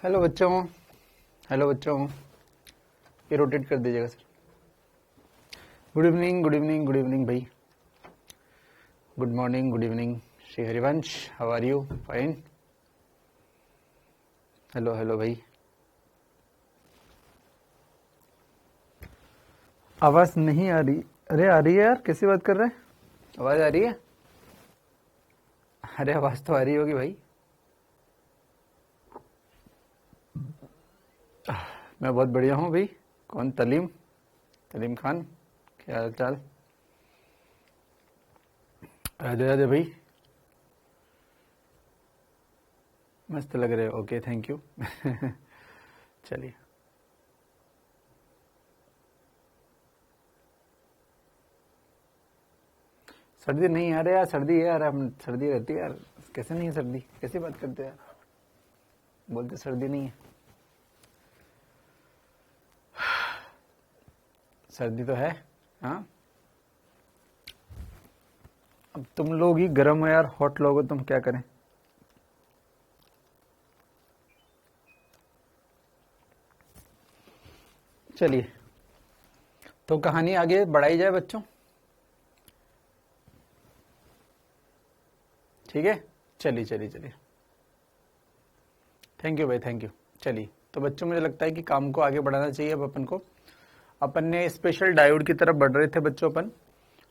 Hello बच्चों, hello बच्चों, ये रोटेट कर दीजिएगा sir. Good evening, good evening, good evening भाई। Good morning, good evening Shri Harivansh, how are you? Fine. Hello hello भाई। आवाज नहीं आ रही? अरे आ रही है यार, कैसी बात कर रहे हैं? आवाज आ रही है? अरे आवाज तो आ रही होगी भाई। मैं बहुत बढ़िया हूँ भाई। कौन? तलीम? तलीम खान, क्या हाल चाल? राधे राधे भाई, मस्त लग रहे हो। Okay, thank you. चलिए, सर्दी नहीं आ रही यार, सर्दी है यार, हम सर्दी रहती है यार। कैसे नहीं है सर्दी? कैसी बात करते हैं यार? बोलते सर्दी नहीं है, सर्दी तो है। हाँ, अब तुम लोग ही गर्म हो यार, हॉट लोग हो, तुम क्या करें। चलिए, तो कहानी आगे बढ़ाई जाए बच्चों, ठीक है? चलिए चलिए चलिए, थैंक यू भाई, थैंक यू। चलिए, तो बच्चों मुझे लगता है कि काम को आगे बढ़ाना चाहिए अब अपन को। अपन ने स्पेशल डायोड की तरफ बढ़ रहे थे बच्चों अपन,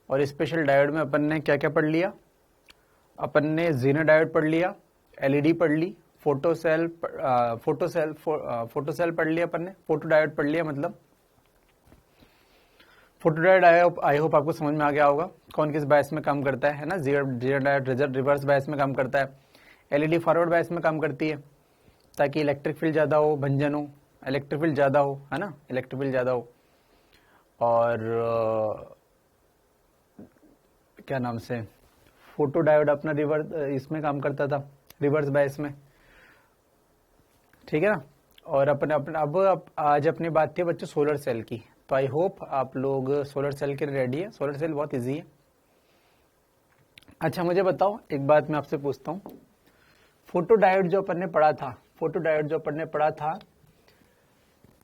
और स्पेशल डायोड में अपन ने क्या क्या पढ़ लिया? अपन ने जीनो डायोड पढ़ लिया, एलईडी पढ़ ली, फोटो सेल पढ़ लिया अपन ने, फोटो डायोड पढ़ लिया। मतलब फोटो डायोड आई होप आपको समझ में आ गया होगा कौन किस बायस में काम करता है ना। जीरो डायोड रिवर्स बायस में काम करता है, एलईडी फॉरवर्ड बायस में काम करती है, ताकि इलेक्ट्रिक फील्ड ज्यादा हो, भंजन हो, इलेक्ट्रिक फील्ड ज्यादा हो, है ना, इलेक्ट्रिक फील्ड ज्यादा हो। और क्या नाम से, फोटो डायोड अपना रिवर्स इसमें काम करता था, रिवर्स बायस में, ठीक है ना। और अपने अपने अब आज अपनी बात थी बच्चों सोलर सेल की। तो आई होप आप लोग सोलर सेल के लिए रेडी है। सोलर सेल बहुत इजी है। अच्छा मुझे बताओ, एक बात मैं आपसे पूछता हूँ, फोटो डायोड जो अपन ने पढ़ा था, फोटो डायोड जो अपन ने पढ़ा था,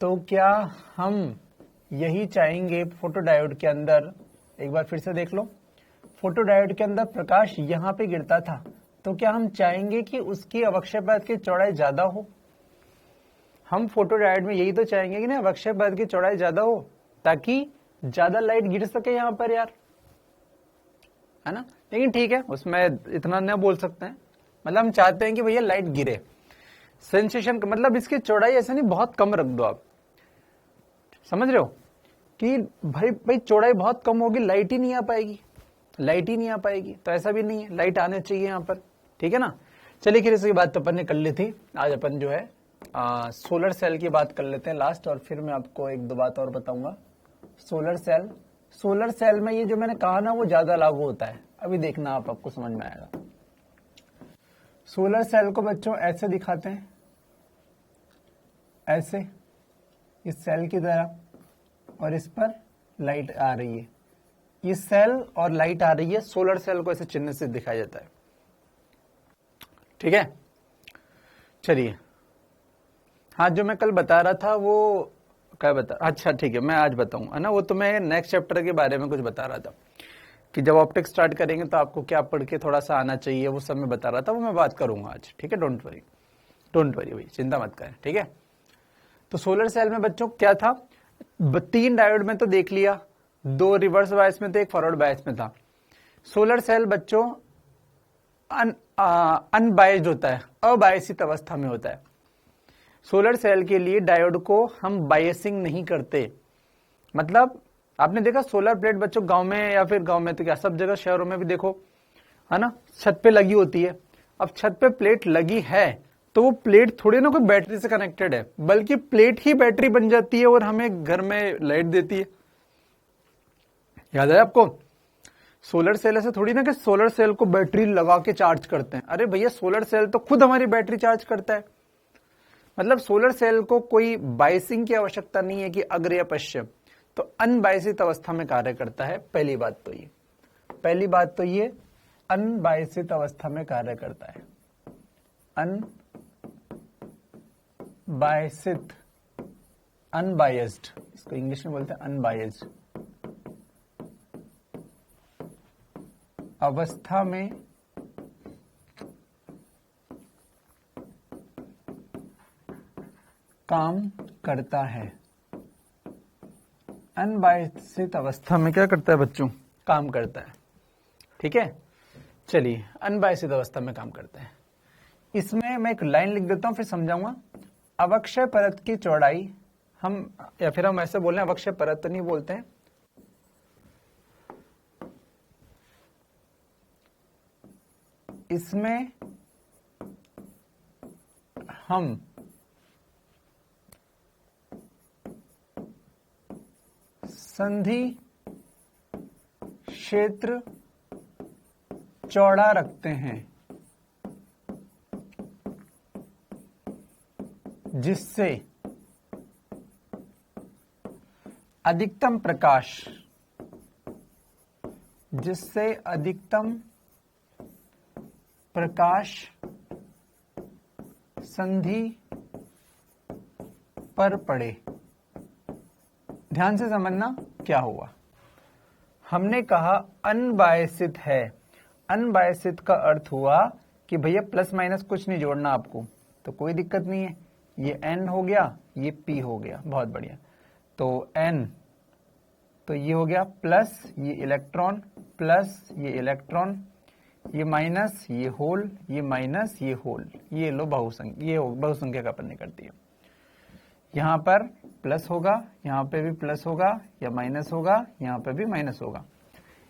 तो क्या हम यही चाहेंगे फोटो डायोड के अंदर? एक बार फिर से देख लो, फोटो डायोड के अंदर प्रकाश यहाँ पे गिरता था, तो क्या हम चाहेंगे कि उसकी अवक्षय की चौड़ाई ज्यादा हो? हम फोटो डायोड में यही तो चाहेंगे कि ना अवक्षय की चौड़ाई ज्यादा हो, ताकि ज्यादा लाइट गिर सके यहाँ पर यार, है ना। लेकिन ठीक है, उसमें इतना न बोल सकते हैं, मतलब हम चाहते हैं कि भैया लाइट गिरे। सेंसेशन का मतलब इसकी चौड़ाई ऐसा नहीं बहुत कम रख दो आप, समझ रहे हो कि भाई भाई चौड़ाई बहुत कम होगी, लाइट ही नहीं आ पाएगी, लाइट ही नहीं आ पाएगी। तो ऐसा भी नहीं है, लाइट आने चाहिए यहाँ पर, ठीक है ना। चलिए खैर इसकी बात तो अपन ने कर ली थी। आज अपन जो है सोलर सेल की बात कर लेते हैं लास्ट, और फिर मैं आपको एक दो बात और बताऊंगा। सोलर सेल, सोलर सेल में ये जो मैंने कहा ना वो ज्यादा लागू होता है, अभी देखना आप, आपको समझ में आएगा। सोलर सेल को बच्चों ऐसे दिखाते हैं, ऐसे इस सेल की तरह, और इस पर लाइट आ रही है, ये सेल और लाइट आ रही है। सोलर सेल को ऐसे चिन्ह से दिखाया जाता है, ठीक है। चलिए, हाँ जो मैं कल बता रहा था वो क्या बता, अच्छा ठीक है मैं आज बताऊंगा, है ना। वो तो मैं नेक्स्ट चैप्टर के बारे में कुछ बता रहा था कि जब ऑप्टिक्स स्टार्ट करेंगे तो आपको क्या पढ़ के थोड़ा सा आना चाहिए, वो सब मैं बता रहा था, वो मैं बात करूंगा आज, ठीक है। डोंट वरी, डोंट वरी भाई, चिंता मत करें, ठीक है। तो सोलर सेल में बच्चों क्या था, 3 डायोड में तो देख लिया, 2 रिवर्स बायस में थे, 1 फॉरवर्ड बायस में था। सोलर सेल बच्चों अनबायस्ड होता है, अबायसित अवस्था में होता है। सोलर सेल के लिए डायोड को हम बायसिंग नहीं करते। मतलब आपने देखा सोलर प्लेट बच्चों गांव में, या फिर गांव में तो क्या सब जगह शहरों में भी देखो, है ना, छत पे लगी होती है। अब छत पे प्लेट लगी है तो वो प्लेट थोड़ी ना कोई बैटरी से कनेक्टेड है, बल्कि प्लेट ही बैटरी बन जाती है और हमें घर में लाइट देती है। याद है आपको? सोलर सेल ऐसे थोड़ी ना कि सोलर सेल को बैटरी लगा के चार्ज करते हैं, अरे भैया सोलर सेल तो खुद हमारी बैटरी चार्ज करता है। मतलब सोलर सेल को कोई बायसिंग की आवश्यकता नहीं है कि अग्र या पश्चिम, तो अनबायसित अवस्था में कार्य करता है। पहली बात तो ये, पहली बात तो ये अनबायसित अवस्था में कार्य करता है, अनबायसित, अनबायस्ड, इसको इंग्लिश में बोलते हैं अनबायस्ड अवस्था में काम करता है। अनबायसित अवस्था में क्या करता है बच्चों? काम करता है। ठीक है, चलिए, अनबायसित अवस्था में काम करता है। इसमें मैं एक लाइन लिख देता हूं, फिर समझाऊंगा। अवक्षय परत की चौड़ाई हम, या फिर हम ऐसे बोल रहे हैं, अवक्षय परत तो नहीं बोलते हैं, इसमें हम संधि क्षेत्र चौड़ा रखते हैं, जिससे अधिकतम प्रकाश संधि पर पड़े। ध्यान से समझना क्या हुआ। हमने कहा अनबायसित है। अनबायसित का अर्थ हुआ कि भैया प्लस माइनस कुछ नहीं जोड़ना आपको, तो कोई दिक्कत नहीं है। ये N हो गया, ये P हो गया, बहुत बढ़िया। तो N, तो ये हो गया प्लस ये इलेक्ट्रॉन, प्लस ये इलेक्ट्रॉन, ये माइनस ये होल, ये माइनस ये होल, ये लो बहुसंख्या, ये बहुसंख्या का अपन करती है। यहाँ पर प्लस होगा, यहाँ पे भी प्लस होगा, या माइनस होगा, यहाँ पे भी माइनस होगा।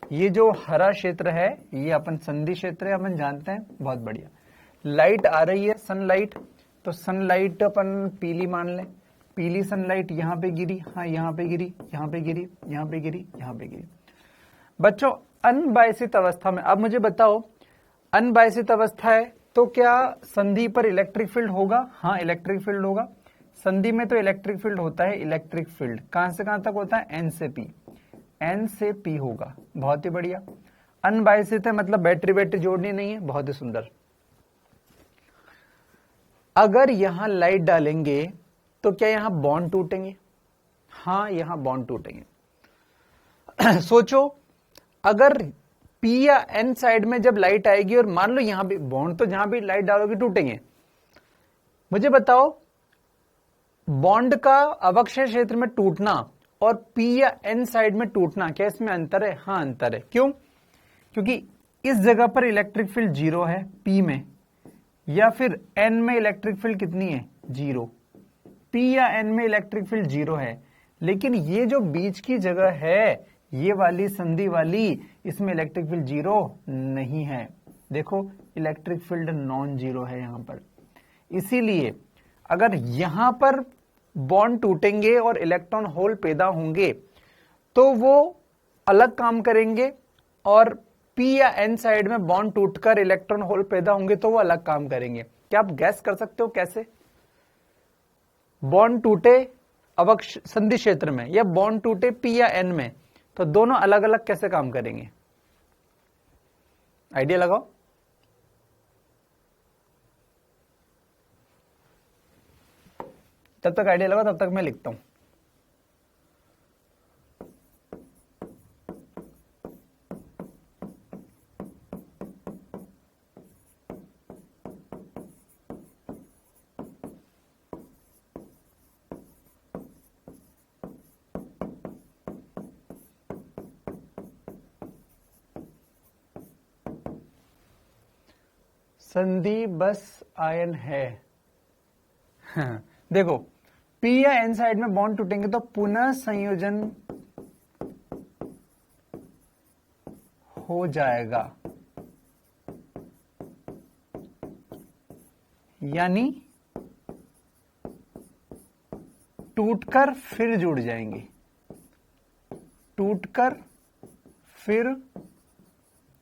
ये जो हरा क्षेत्र है ये अपन संधि क्षेत्र है, अपन जानते हैं, बहुत बढ़िया। लाइट आ रही है सनलाइट, तो सनलाइट अपन पीली मान लें। पीली सनलाइट यहाँ पे गिरी, हाँ यहाँ पे गिरी, यहाँ पे गिरी, यहाँ पे गिरी, यहाँ पे गिरी। बच्चों अनबायसित अवस्था में, अब मुझे बताओ, अनबायसित अवस्था है तो क्या संधि पर इलेक्ट्रिक फील्ड होगा? हाँ, इलेक्ट्रिक फील्ड होगा। संधि में तो इलेक्ट्रिक फील्ड होता है। इलेक्ट्रिक फील्ड कहां से कहां तक होता है? N से P, N से P होगा। बहुत ही बढ़िया। अनबायसित है मतलब बैटरी जोड़नी नहीं है, बहुत ही सुंदर। अगर यहां लाइट डालेंगे तो क्या यहां बॉन्ड टूटेंगे? हाँ, यहां बॉन्ड टूटेंगे। सोचो, अगर P या N साइड में जब लाइट आएगी और मान लो यहां भी बॉन्ड, तो जहां भी लाइट डालोगे टूटेंगे। मुझे बताओ, बॉन्ड का अवक्षय क्षेत्र में टूटना और P या N साइड में टूटना, क्या इसमें अंतर है? हाँ, अंतर है। क्यों? क्योंकि इस जगह पर इलेक्ट्रिक फील्ड 0 है P में, या फिर N में इलेक्ट्रिक फील्ड कितनी है? 0। P या N में इलेक्ट्रिक फील्ड 0 है, लेकिन ये जो बीच की जगह है, ये वाली संधि वाली, इसमें इलेक्ट्रिक फील्ड 0 नहीं है। देखो, इलेक्ट्रिक फील्ड नॉन जीरो है यहां पर। इसीलिए अगर यहां पर बॉन्ड टूटेंगे और इलेक्ट्रॉन होल पैदा होंगे तो वो अलग काम करेंगे, और P या N साइड में बॉन्ड टूटकर इलेक्ट्रॉन होल पैदा होंगे तो वो अलग काम करेंगे। क्या आप गैस कर सकते हो कैसे? बॉन्ड टूटे अवक्षय संधि क्षेत्र में या बॉन्ड टूटे P या N में, तो दोनों अलग अलग कैसे काम करेंगे? आइडिया लगाओ। तब तक आइडिया लगाओ, तब तक मैं लिखता हूं। संधि बस आयन है। देखो, P या N साइड में बॉन्ड टूटेंगे तो पुनः संयोजन हो जाएगा, यानी टूटकर फिर जुड़ जाएंगे, टूटकर फिर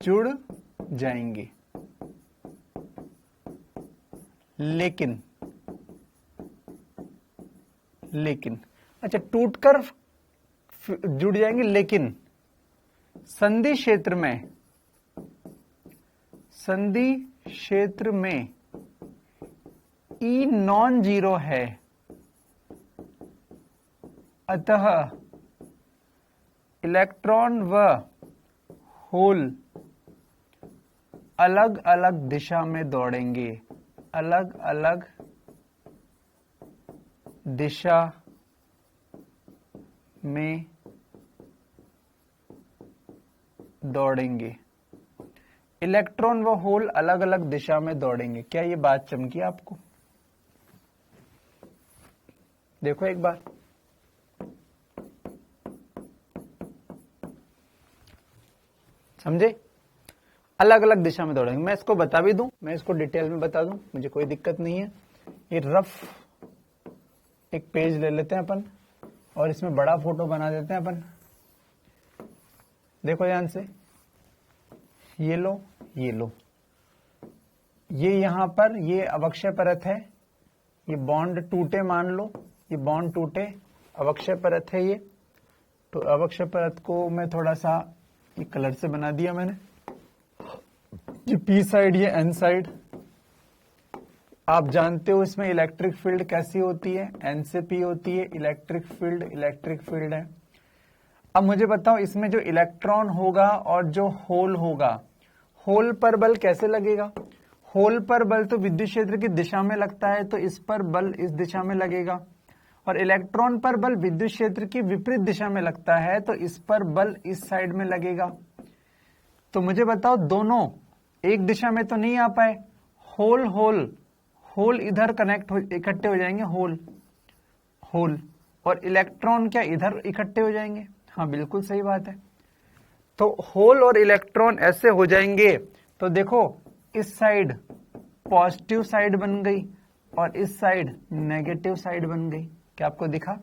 जुड़ जाएंगे। लेकिन अच्छा, टूटकर जुड़ जाएंगे, लेकिन संधि क्षेत्र में E नॉन जीरो है। अतः इलेक्ट्रॉन व होल अलग अलग दिशा में दौड़ेंगे, अलग अलग दिशा में दौड़ेंगे। इलेक्ट्रॉन व होल अलग अलग दिशा में दौड़ेंगे। क्या ये बात चमकी आपको? देखो एक बार, समझे? अलग अलग दिशा में दौड़ेंगे। मैं इसको बता भी दूं, मैं इसको डिटेल में बता दूं, मुझे कोई दिक्कत नहीं है। ये रफ एक पेज ले लेते हैं अपन और इसमें बड़ा फोटो बना देते हैं अपन। देखो ध्यान से, ये लो, ये लो, ये यहां पर ये अवक्षय परत है, ये बॉन्ड टूटे, मान लो ये बॉन्ड टूटे, अवक्षय परत है ये। तो अवक्षय परत को मैं थोड़ा सा ये कलर से बना दिया मैंने। ये पी साइड, ये एन साइड। आप जानते हो इसमें इलेक्ट्रिक फील्ड कैसी होती है? एन से पी होती है। इलेक्ट्रिक फील्ड है। अब मुझे बताओ, इसमें जो इलेक्ट्रॉन होगा और जो होल होगा, होल पर बल कैसे लगेगा? होल पर बल तो विद्युत क्षेत्र की दिशा में लगता है, तो इस पर बल इस दिशा में लगेगा। और इलेक्ट्रॉन पर बल विद्युत क्षेत्र की विपरीत दिशा में लगता है, तो इस पर बल इस साइड में लगेगा। तो मुझे बताओ, दोनों एक दिशा में तो नहीं आ पाए। होल होल होल इधर कनेक्ट हो, इकट्ठे हो जाएंगे, होल होल, और इलेक्ट्रॉन क्या इधर इकट्ठे हो जाएंगे? हाँ बिल्कुल सही बात है। तो होल और इलेक्ट्रॉन ऐसे हो जाएंगे। तो देखो, इस साइड पॉजिटिव साइड बन गई और इस साइड नेगेटिव साइड बन गई। क्या आपको दिखा?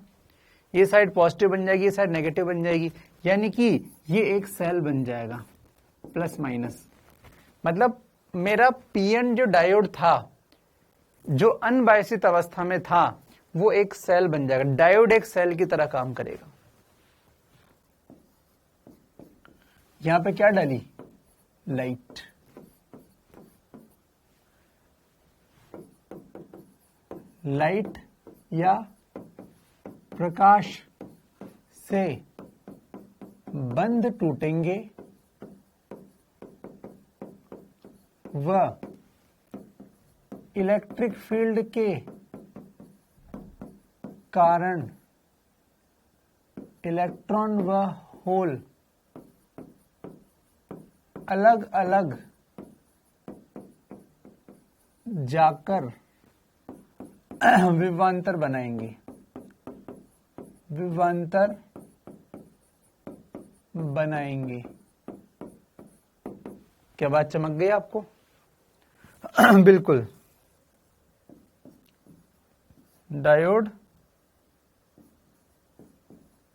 ये साइड पॉजिटिव बन जाएगी, ये साइड नेगेटिव बन जाएगी, यानी कि ये एक सेल बन जाएगा, प्लस माइनस। मतलब मेरा पीएन जो डायोड था, जो अनबायसित अवस्था में था, वो एक सेल बन जाएगा। डायोड एक सेल की तरह काम करेगा। यहां पे क्या डाली? लाइट। लाइट या प्रकाश से बंध टूटेंगे व इलेक्ट्रिक फील्ड के कारण इलेक्ट्रॉन व होल अलग अलग जाकर विभवांतर बनाएंगे। विभवांतर बनाएंगे। क्या बात चमक गई आपको? बिल्कुल। डायोड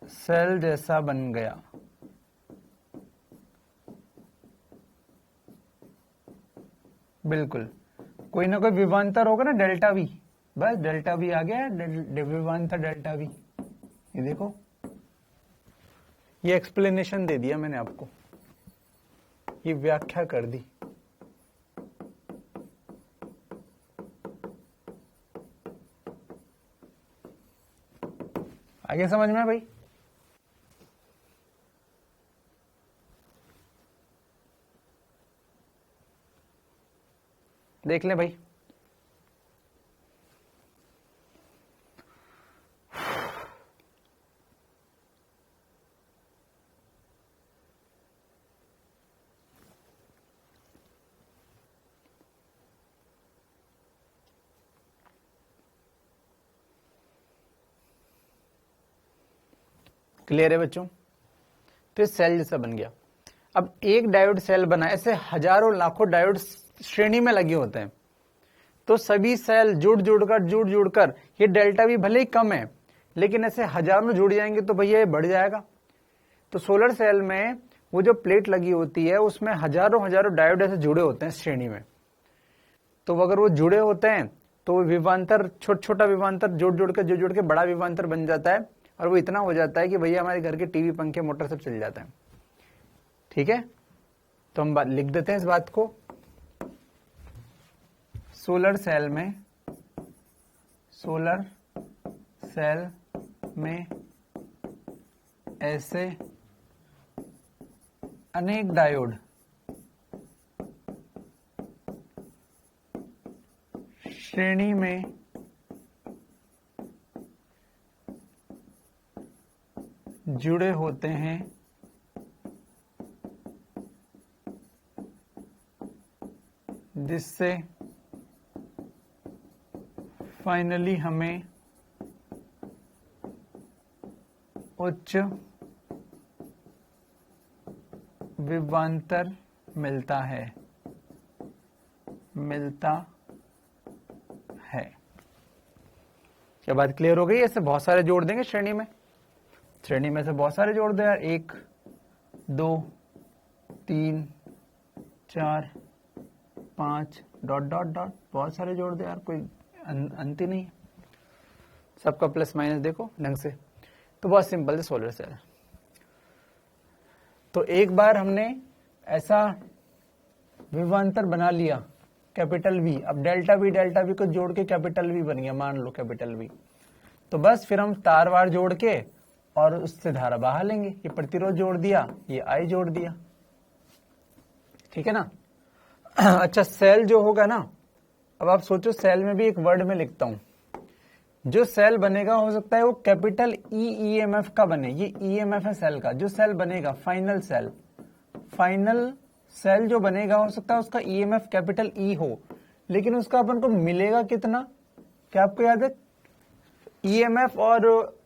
सेल जैसा बन गया। बिल्कुल, कोई ना कोई विभवांतर होगा ना, डेल्टा वी। बस डेल्टा वी आ गया, विभवांतर डेल्टा वी। ये देखो, ये एक्सप्लेनेशन दे दिया मैंने आपको, ये व्याख्या कर दी। आगे समझ में भाई? देख ले भाई। क्लियर है बच्चों? तो सेल जैसा बन गया। अब एक डायोड सेल बना, ऐसे हजारों लाखों डायोड श्रेणी में लगे होते हैं। तो सभी सेल जुड़ जुड़कर ये डेल्टा भी भले ही कम है, लेकिन ऐसे हजारों जुड़ जाएंगे तो भैया ये बढ़ जाएगा। तो सोलर सेल में वो जो प्लेट लगी होती है, उसमें हजारों डायोड ऐसे जुड़े होते हैं श्रेणी में। तो अगर वो जुड़े होते हैं तो विभवांतर, छोटा विभवांतर जुड़ के बड़ा विभवांतर बन जाता है, और वो इतना हो जाता है कि भैया हमारे घर के टीवी, पंखे, मोटर सब चल जाता है। ठीक है, तो हम लिख देते हैं इस बात को। सोलर सेल में ऐसे अनेक डायोड श्रेणी में जुड़े होते हैं जिससे फाइनली हमें उच्च विभवांतर मिलता है क्या बात क्लियर हो गई? ऐसे बहुत सारे जोड़ देंगे श्रेणी में से बहुत सारे जोड़ दो यार, 1 2 3 4 5 डॉट डॉट डॉट, बहुत सारे जोड़ दो यार, कोई अंत ही नहीं है, सबका प्लस माइनस देखो ढंग से। तो बहुत सिंपल है सोलर सेल। तो एक बार हमने ऐसा विभवांतर बना लिया कैपिटल V, अब डेल्टा V को जोड़ के कैपिटल V बन गया, मान लो कैपिटल V। तो बस फिर हम तार वार जोड़ के और उससे धारा बहा लेंगे। ये प्रतिरोध जोड़ दिया, ये I जोड़ दिया, ठीक है ना। अच्छा सेल जो होगा ना, अब आप सोचो सेल में भी एक वर्ड में लिखता हूं, जो सेल बनेगा हो सकता है वो कैपिटल EMF का बने, ये EMF है सेल का, जो सेल बनेगा फाइनल सेल जो बनेगा हो सकता है उसका EMF कैपिटल E हो, लेकिन उसका अपन को मिलेगा कितना, क्या आपको याद है? EMF और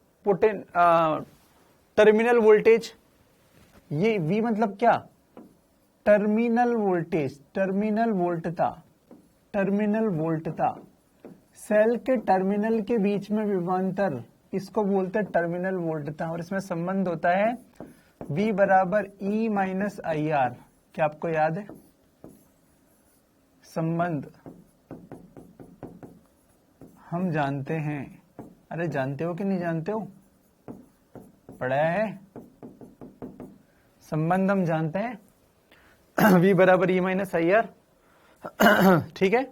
टर्मिनल वोल्टेज, ये V मतलब क्या? टर्मिनल वोल्टेज, टर्मिनल वोल्टता, सेल के टर्मिनल के बीच में विभवांतर, इसको बोलते हैं टर्मिनल वोल्टता। और इसमें संबंध होता है V बराबर E माइनस IR, क्या आपको याद है संबंध? हम जानते हैं, अरे जानते हो कि नहीं जानते हो, पढ़ा है संबंध, हम जानते हैं V बराबर E माइनस IR, ठीक है।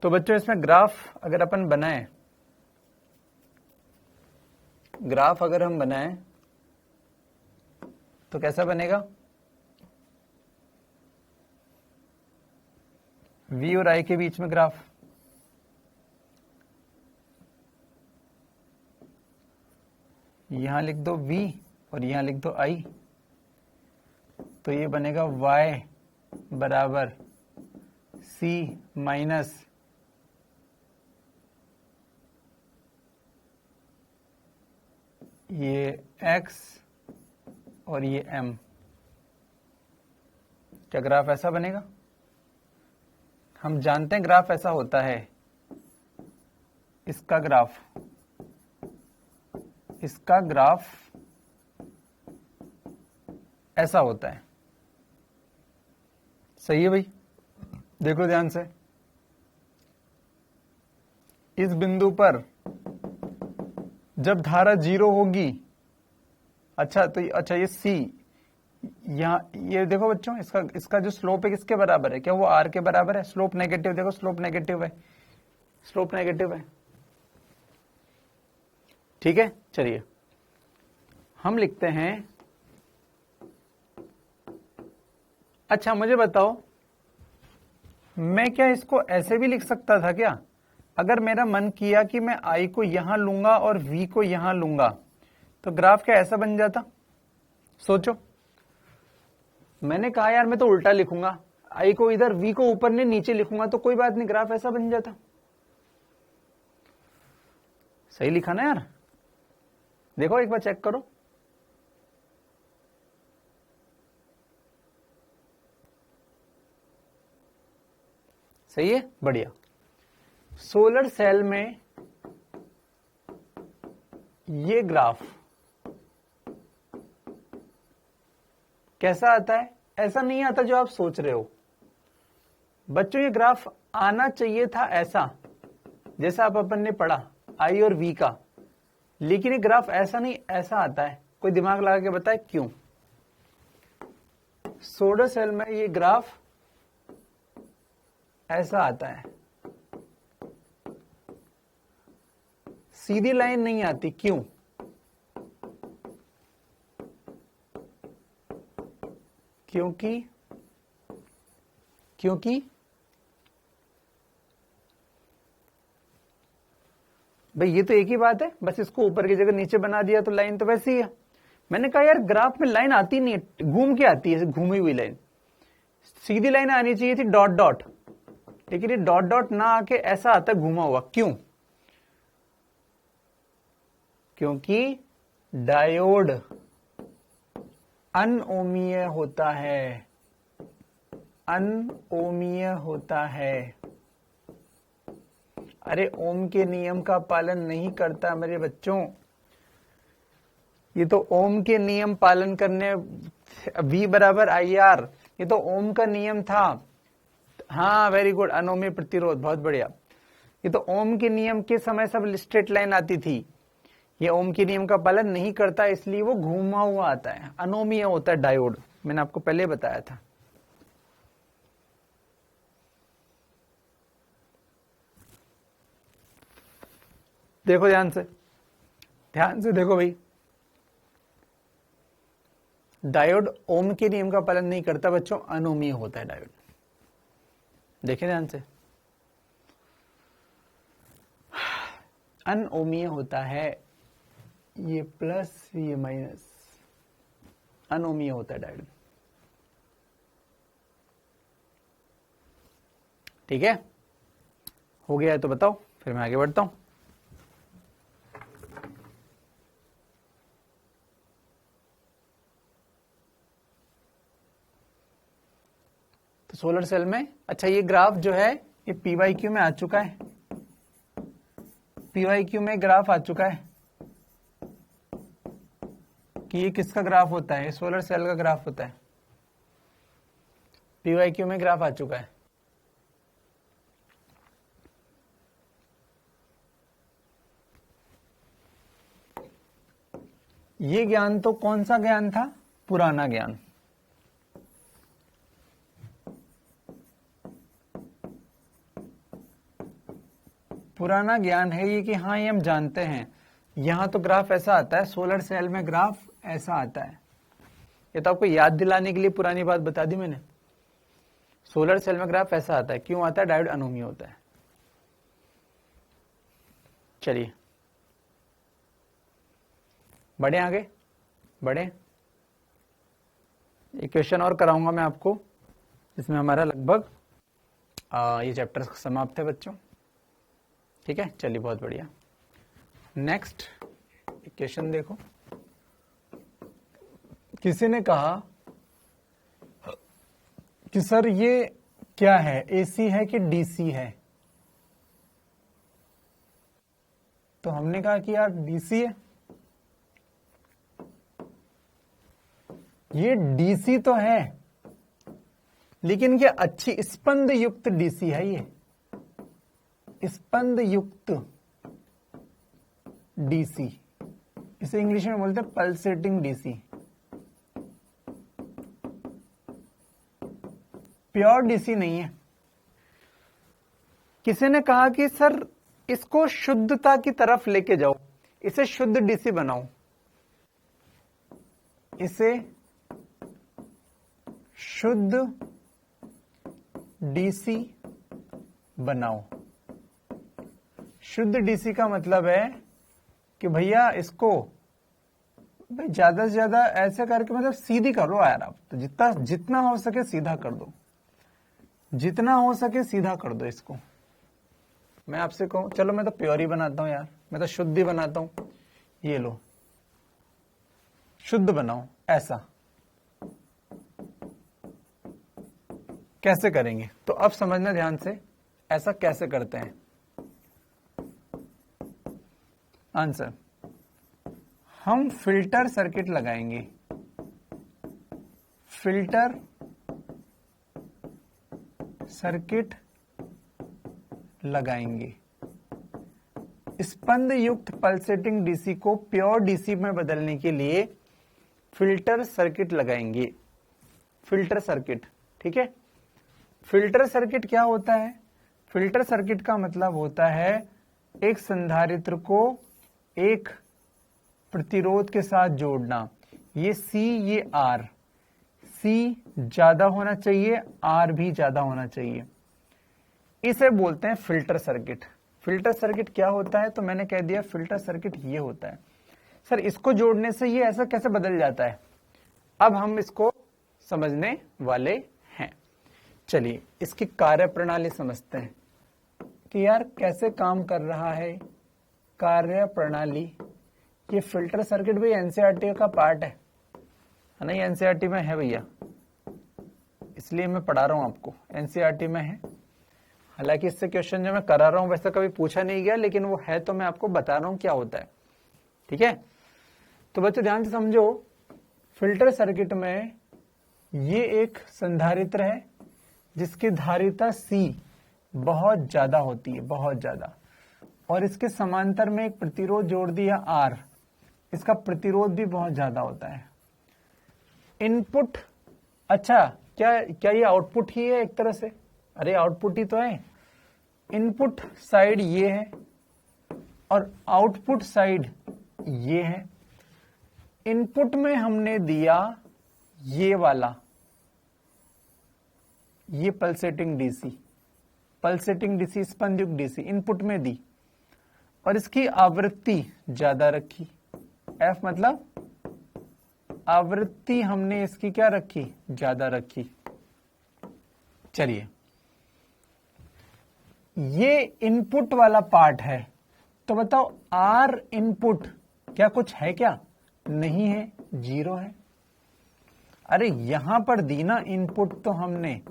तो बच्चों इसमें ग्राफ अगर अपन बनाएं, ग्राफ अगर हम बनाएं तो कैसा बनेगा? V और I के बीच में ग्राफ, यहां लिख दो V और यहां लिख दो I, तो ये बनेगा Y बराबर C माइनस ये X और ये M। क्या ग्राफ ऐसा बनेगा? हम जानते हैं ग्राफ ऐसा होता है, इसका ग्राफ ऐसा होता है, सही है भाई? देखो ध्यान से, इस बिंदु पर जब धारा 0 होगी, अच्छा तो अच्छा ये C, यहाँ ये देखो बच्चों, इसका जो स्लोप है किसके बराबर है? क्या वो R के बराबर है? स्लोप नेगेटिव, देखो स्लोप नेगेटिव है, ठीक है। चलिए हम लिखते हैं, अच्छा मुझे बताओ, मैं क्या इसको ऐसे भी लिख सकता था क्या? अगर मेरा मन किया कि मैं I को यहां लूंगा और V को यहां लूंगा, तो ग्राफ क्या ऐसा बन जाता? सोचो, मैंने कहा यार मैं तो उल्टा लिखूंगा, I को इधर, V को ऊपर ने नीचे लिखूंगा, तो कोई बात नहीं, ग्राफ ऐसा बन जाता। सही लिखा ना यार? देखो एक बार चेक करो, सही है, बढ़िया। सोलर सेल में ये ग्राफ कैसा आता है? ऐसा नहीं आता जो आप सोच रहे हो बच्चों, ये ग्राफ आना चाहिए था ऐसा, जैसा आप अपन ने पढ़ा I और V का, लेकिन ये ग्राफ ऐसा नहीं, ऐसा आता है। कोई दिमाग लगा के बताए क्यों? सोलर सेल में ये ग्राफ ऐसा आता है, सीधी लाइन नहीं आती, क्यों? क्योंकि भाई ये तो एक ही बात है, बस इसको ऊपर की जगह नीचे बना दिया तो लाइन तो वैसी है। मैंने कहा यार ग्राफ में लाइन आती नहीं है, घूम के आती है, घूमी हुई लाइन। सीधी लाइन आनी चाहिए थी डॉट डॉट, लेकिन ये डॉट डॉट ना आके ऐसा आता है घूमा हुआ। क्यों? क्योंकि डायोड अनओमीय होता है, अनओमीय होता है। अरे ओम के नियम का पालन नहीं करता मेरे बच्चों। ये तो ओम के नियम पालन करने, V बराबर IR, ये तो ओम का नियम था। हाँ वेरी गुड, अनोमी प्रतिरोध, बहुत बढ़िया। ये तो ओम के नियम के समय सब स्ट्रेट लाइन आती थी। ये ओम के नियम का पालन नहीं करता, इसलिए वो घूमा हुआ आता है, अनोमीय होता है डायोड। मैंने आपको पहले बताया था। देखो ध्यान से, ध्यान से देखो भाई, डायोड ओम के नियम का पालन नहीं करता बच्चों, अनोमीय होता है डायोड। देखिए ध्यान से, अनओमीय होता है, ये प्लस ये माइनस, अनओमीय होता है डायोड। ठीक है, हो गया है तो बताओ, फिर मैं आगे बढ़ता हूं। तो सोलर सेल में, अच्छा ये ग्राफ जो है ये PYQ में आ चुका है, PYQ में ग्राफ आ चुका है कि ये किसका ग्राफ होता है, सोलर सेल का ग्राफ होता है। PYQ में ग्राफ आ चुका है। ये ज्ञान तो कौन सा ज्ञान था? पुराना ज्ञान। पुराना ज्ञान है ये कि हाँ ये हम जानते हैं, यहां तो ग्राफ ऐसा आता है, सोलर सेल में ग्राफ ऐसा आता है। ये तो आपको याद दिलाने के लिए पुरानी बात बता दी मैंने। सोलर सेल में ग्राफ ऐसा आता है, क्यों आता है? डायोड अनोमीय होता है। चलिए बढ़े आगे, बढ़े। एक क्वेश्चन और कराऊंगा मैं आपको, इसमें हमारा लगभग ये चैप्टर समाप्त है बच्चों। ठीक है, चलिए बहुत बढ़िया। नेक्स्ट क्वेश्चन देखो, किसी ने कहा कि सर ये क्या है, AC है कि DC है? तो हमने कहा कि यार DC है। ये DC तो है, लेकिन ये अच्छी स्पंद युक्त DC है। ये स्पंद युक्त DC, इसे इंग्लिश में बोलते हैं पल्सेटिंग DC। प्योर DC नहीं है। किसी ने कहा कि सर इसको शुद्धता की तरफ लेके जाओ, इसे शुद्ध DC बनाओ, इसे शुद्ध DC बनाओ। शुद्ध DC का मतलब है कि भैया इसको भाई ज्यादा से ज्यादा ऐसे करके मतलब सीधी करो यार, आप तो जितना हो सके सीधा कर दो, जितना हो सके सीधा कर दो इसको। मैं आपसे कहूं चलो मैं तो प्योर ही बनाता हूं यार, मैं तो शुद्ध ही बनाता हूं, ये लो शुद्ध बनाओ। ऐसा कैसे करेंगे? तो अब समझना ध्यान से, ऐसा कैसे करते हैं। आंसर, हम फिल्टर सर्किट लगाएंगे, फिल्टर सर्किट लगाएंगे। स्पंद युक्त पल्सेटिंग DC को प्योर DC में बदलने के लिए फिल्टर सर्किट लगाएंगे। फिल्टर सर्किट, ठीक है। फिल्टर सर्किट क्या होता है? फिल्टर सर्किट का मतलब होता है एक संधारित्र को एक प्रतिरोध के साथ जोड़ना। ये C, ये R, C ज्यादा होना चाहिए, R भी ज्यादा होना चाहिए। इसे बोलते हैं फिल्टर सर्किट। फिल्टर सर्किट क्या होता है? तो मैंने कह दिया फिल्टर सर्किट ये होता है। सर इसको जोड़ने से ये ऐसा कैसे बदल जाता है? अब हम इसको समझने वाले हैं। चलिए इसकी कार्यप्रणाली समझते हैं कि यार कैसे काम कर रहा है कार्यप्रणाली। ये फिल्टर सर्किट भी एनसीईआरटी का पार्ट है ना? ये एनसीईआरटी में है भैया, इसलिए मैं पढ़ा रहा हूं आपको, एनसीईआरटी में है। हालांकि इससे क्वेश्चन जो मैं करा रहा हूं वैसे कभी पूछा नहीं गया, लेकिन वो है तो मैं आपको बता रहा हूं क्या होता है। ठीक है, तो बच्चों ध्यान से समझो, फिल्टर सर्किट में ये एक संधारित्र है जिसकी धारिता C बहुत ज्यादा होती है, बहुत ज्यादा, और इसके समांतर में एक प्रतिरोध जोड़ दिया R, इसका प्रतिरोध भी बहुत ज्यादा होता है। इनपुट, अच्छा क्या ये आउटपुट ही है एक तरह से? अरे आउटपुट ही तो है। इनपुट साइड ये है और आउटपुट साइड ये है। इनपुट में हमने दिया ये वाला, ये पल्सेटिंग डीसी, पल्सेटिंग डीसी, स्पंदयुक्त डीसी इनपुट में दी, और इसकी आवृत्ति ज्यादा रखी। F मतलब आवृत्ति हमने इसकी क्या रखी? ज्यादा रखी। चलिए ये इनपुट वाला पार्ट है, तो बताओ R इनपुट क्या कुछ है? क्या नहीं है, 0 है। अरे यहां पर दी ना इनपुट तो हमने,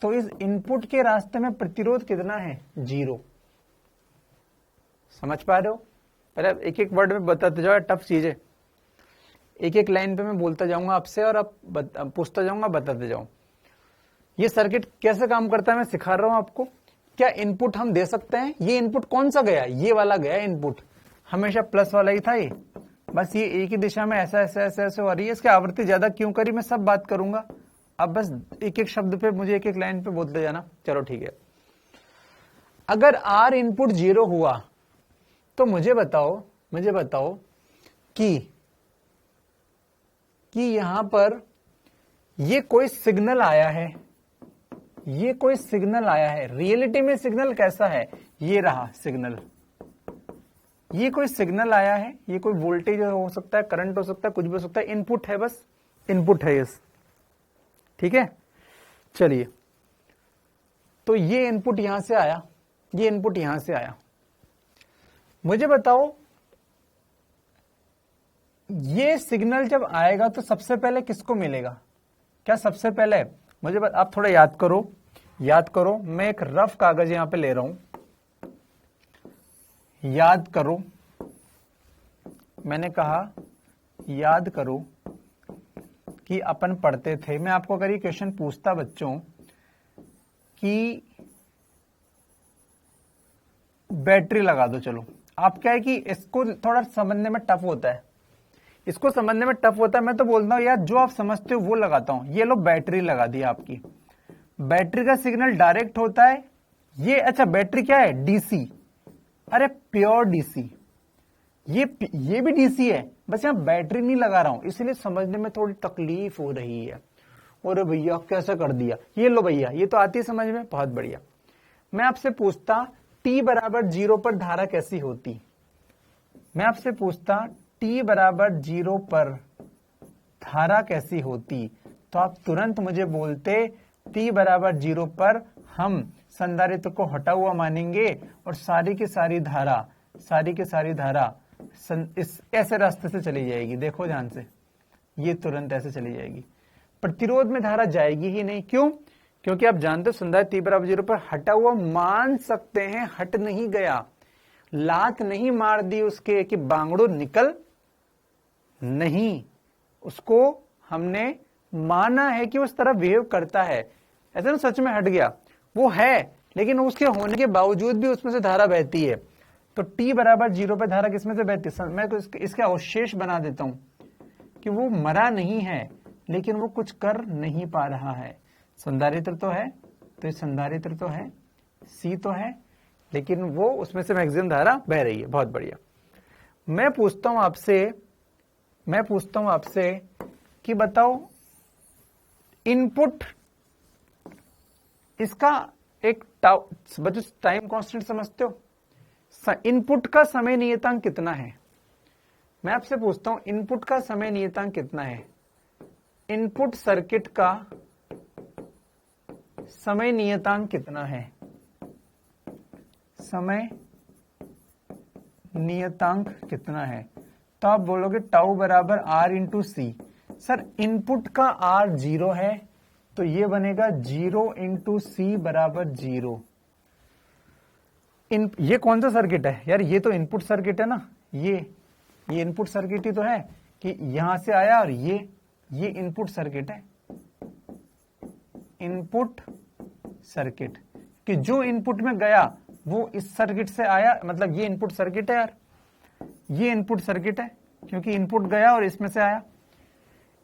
तो इस इनपुट के रास्ते में प्रतिरोध कितना है? 0। समझ पा रहे हो? पहले एक एक वर्ड में बताते जाओ, टफ चीज है। एक एक लाइन पे मैं बोलता जाऊंगा आपसे और आप पूछता जाऊंगा, बताते जाऊं। ये सर्किट कैसे काम करता है मैं सिखा रहा हूं आपको। क्या इनपुट हम दे सकते हैं? ये इनपुट कौन सा गया? ये वाला गया इनपुट, हमेशा प्लस वाला ही था ये, बस ये एक ही दिशा में ऐसा ऐसा ऐसा ऐसा हो रही है। इसकी आवृत्ति ज्यादा क्यों करी मैं सब बात करूंगा, अब बस एक एक शब्द पे मुझे एक एक लाइन पे बोलते जाना। चलो ठीक है, अगर R इनपुट 0 हुआ तो मुझे बताओ कि यहां पर ये कोई सिग्नल आया है, ये कोई सिग्नल आया है। रियलिटी में सिग्नल कैसा है? ये रहा सिग्नल, ये कोई सिग्नल आया है, ये कोई वोल्टेज हो सकता है, करंट हो सकता है, कुछ भी हो सकता है। इनपुट है, बस इनपुट है यस। ठीक है, चलिए तो ये इनपुट यहां से आया, ये इनपुट यहां से आया। मुझे बताओ ये सिग्नल जब आएगा तो सबसे पहले किसको मिलेगा? क्या सबसे पहले आप थोड़ा याद करो, मैं एक रफ कागज यहां पे ले रहा हूं, याद करो। मैंने कहा याद करो कि अपन पढ़ते थे। मैं आपको अगर ये क्वेश्चन पूछता बच्चों कि बैटरी लगा दो, चलो आप क्या है कि इसको थोड़ा समझने में टफ होता है, इसको समझने में टफ होता है। मैं तो बोलता हूं यार जो आप समझते हो वो लगाता हूं। ये लो बैटरी लगा दी आपकी, बैटरी का सिग्नल डायरेक्ट होता है ये। अच्छा बैटरी क्या है? डीसी, अरे प्योर डीसी, ये भी डीसी है, बस यहां बैटरी नहीं लगा रहा हूं, इसलिए समझने में थोड़ी तकलीफ हो रही है। और भैया कैसे कर दिया? ये लो भैया, ये तो आती है समझ में, बहुत बढ़िया। मैं आपसे पूछता t बराबर 0 पर धारा कैसी होती? मैं आपसे पूछता t बराबर 0 पर धारा कैसी होती, तो आप तुरंत मुझे बोलते t बराबर 0 पर हम संधारित्र को हटा हुआ मानेंगे और सारी की सारी धारा इस ऐसे रास्ते से चली जाएगी। देखो ध्यान से, ये तुरंत ऐसे चली जाएगी, प्रतिरोध में धारा जाएगी ही नहीं। क्यों? क्योंकि आप जानते हो संधारित्र t बराबर 0 पर हटा हुआ मान सकते हैं, हट नहीं गया, लात नहीं मार दी उसके कि बांगड़ो निकल, नहीं, उसको हमने माना है कि उस तरह बिहेव करता है। ऐसा ना सच में हट गया, वो है, लेकिन उसके होने के बावजूद भी उसमें से धारा बहती है। तो t बराबर 0 पर धारा किसमें से बहती है? मैं तो इसके अवशेष बना देता हूं कि वो मरा नहीं है, लेकिन वो कुछ कर नहीं पा रहा है। संधारित्र तो है, तो संधारित्र तो है, C तो है, लेकिन वो उसमें से मैक्सिमम धारा बह रही है। बहुत बढ़िया। मैं पूछता हूं आपसे कि बताओ इनपुट, इसका एक बच्चों टाइम कांस्टेंट समझते हो? इनपुट का समय नियतांक कितना है? मैं आपसे पूछता हूं इनपुट का समय नियतांक कितना है? इनपुट सर्किट का समय नियतांक कितना है? समय नियतांक कितना है? तो आप बोलोगे टाउ बराबर R into C. Sir input का आर 0 है तो ये बनेगा 0 इंटू सी बराबर 0। ये कौन सा सर्किट है यार? ये तो इनपुट सर्किट है ना। ये इनपुट सर्किट ही तो है कि यहां से आया और ये इनपुट सर्किट है। इनपुट सर्किट कि जो इनपुट में गया वो इस सर्किट से आया, मतलब ये इनपुट सर्किट है यार। ये इनपुट सर्किट है क्योंकि इनपुट गया और इसमें से आया।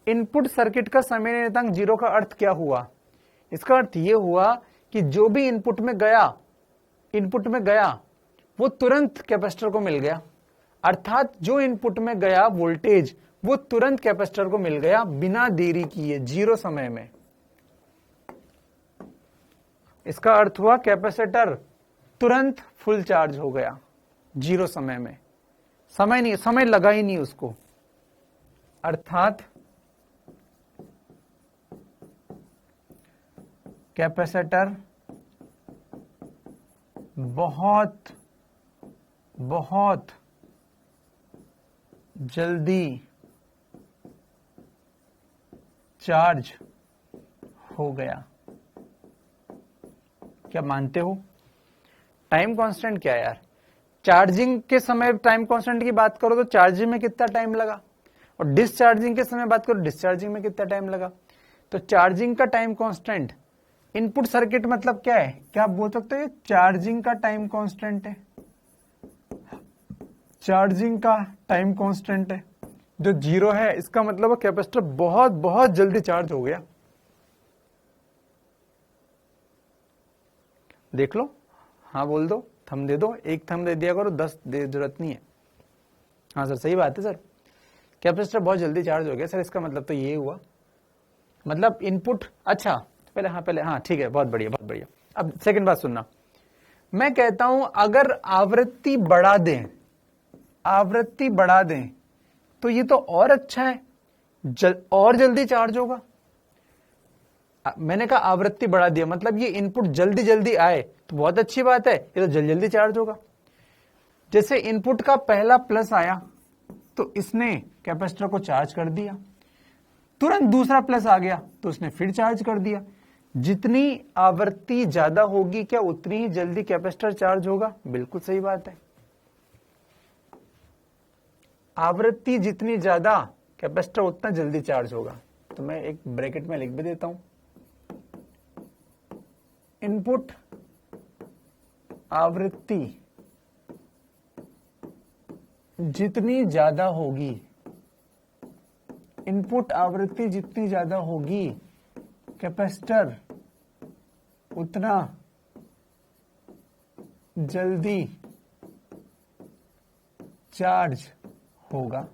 इनपुट सर्किट का समय नियतांक 0 का अर्थ क्या हुआ? इसका अर्थ ये हुआ कि जो भी इनपुट में गया वो तुरंत कैपेसिटर को मिल गया। अर्थात जो इनपुट में गया वोल्टेज वो तुरंत कैपेसिटर को मिल गया बिना देरी किए 0 समय में। इसका अर्थ हुआ कैपेसिटर तुरंत फुल चार्ज हो गया 0 समय में। समय लगा ही नहीं उसको। अर्थात कैपेसिटर बहुत जल्दी चार्ज हो गया। क्या मानते हो? टाइम कांस्टेंट क्या है यार? चार्जिंग के समय टाइम कांस्टेंट की बात करो तो चार्जिंग में कितना टाइम लगा, और डिस्चार्जिंग के समय बात करो डिस्चार्जिंग में कितना टाइम लगा। तो चार्जिंग का टाइम कांस्टेंट इनपुट सर्किट मतलब क्या है? क्या आप बोल सकते हो ये चार्जिंग का टाइम कांस्टेंट है? चार्जिंग का टाइम कांस्टेंट है जो 0 है। इसका मतलब कैपेसिटर बहुत जल्दी चार्ज हो गया। देख लो, हाँ बोल दो, थंब दे दो, एक थंब दे दिया करो, 10 दे जरूरत नहीं है। हाँ सर सही बात है सर, कैपेसिटर बहुत जल्दी चार्ज हो गया सर। इसका मतलब तो ये हुआ, मतलब इनपुट। अच्छा पहले हाँ ठीक है, बहुत बढ़िया। अब सेकंड बात सुनना, मैं कहता हूं अगर आवृत्ति बढ़ा दें तो ये तो और अच्छा है, और जल्दी चार्ज होगा। मैंने कहा आवृत्ति बढ़ा दिया मतलब ये इनपुट जल्दी आए तो बहुत अच्छी बात है, ये तो जल्दी चार्ज होगा। जैसे इनपुट का पहला प्लस आया तो इसने कैपेसिटर को चार्ज कर दिया, तुरंत दूसरा प्लस आ गया तो उसने फिर चार्ज कर दिया। जितनी आवृत्ति ज्यादा होगी क्या उतनी ही जल्दी कैपेसिटर चार्ज होगा? बिल्कुल सही बात है। आवृत्ति जितनी ज्यादा कैपेसिटर उतना जल्दी चार्ज होगा। तो मैं एक ब्रैकेट में लिख भी देता हूं, इनपुट आवृत्ति जितनी ज्यादा होगी, इनपुट आवृत्ति जितनी ज्यादा होगी कैपेसिटर उतना जल्दी चार्ज होगा।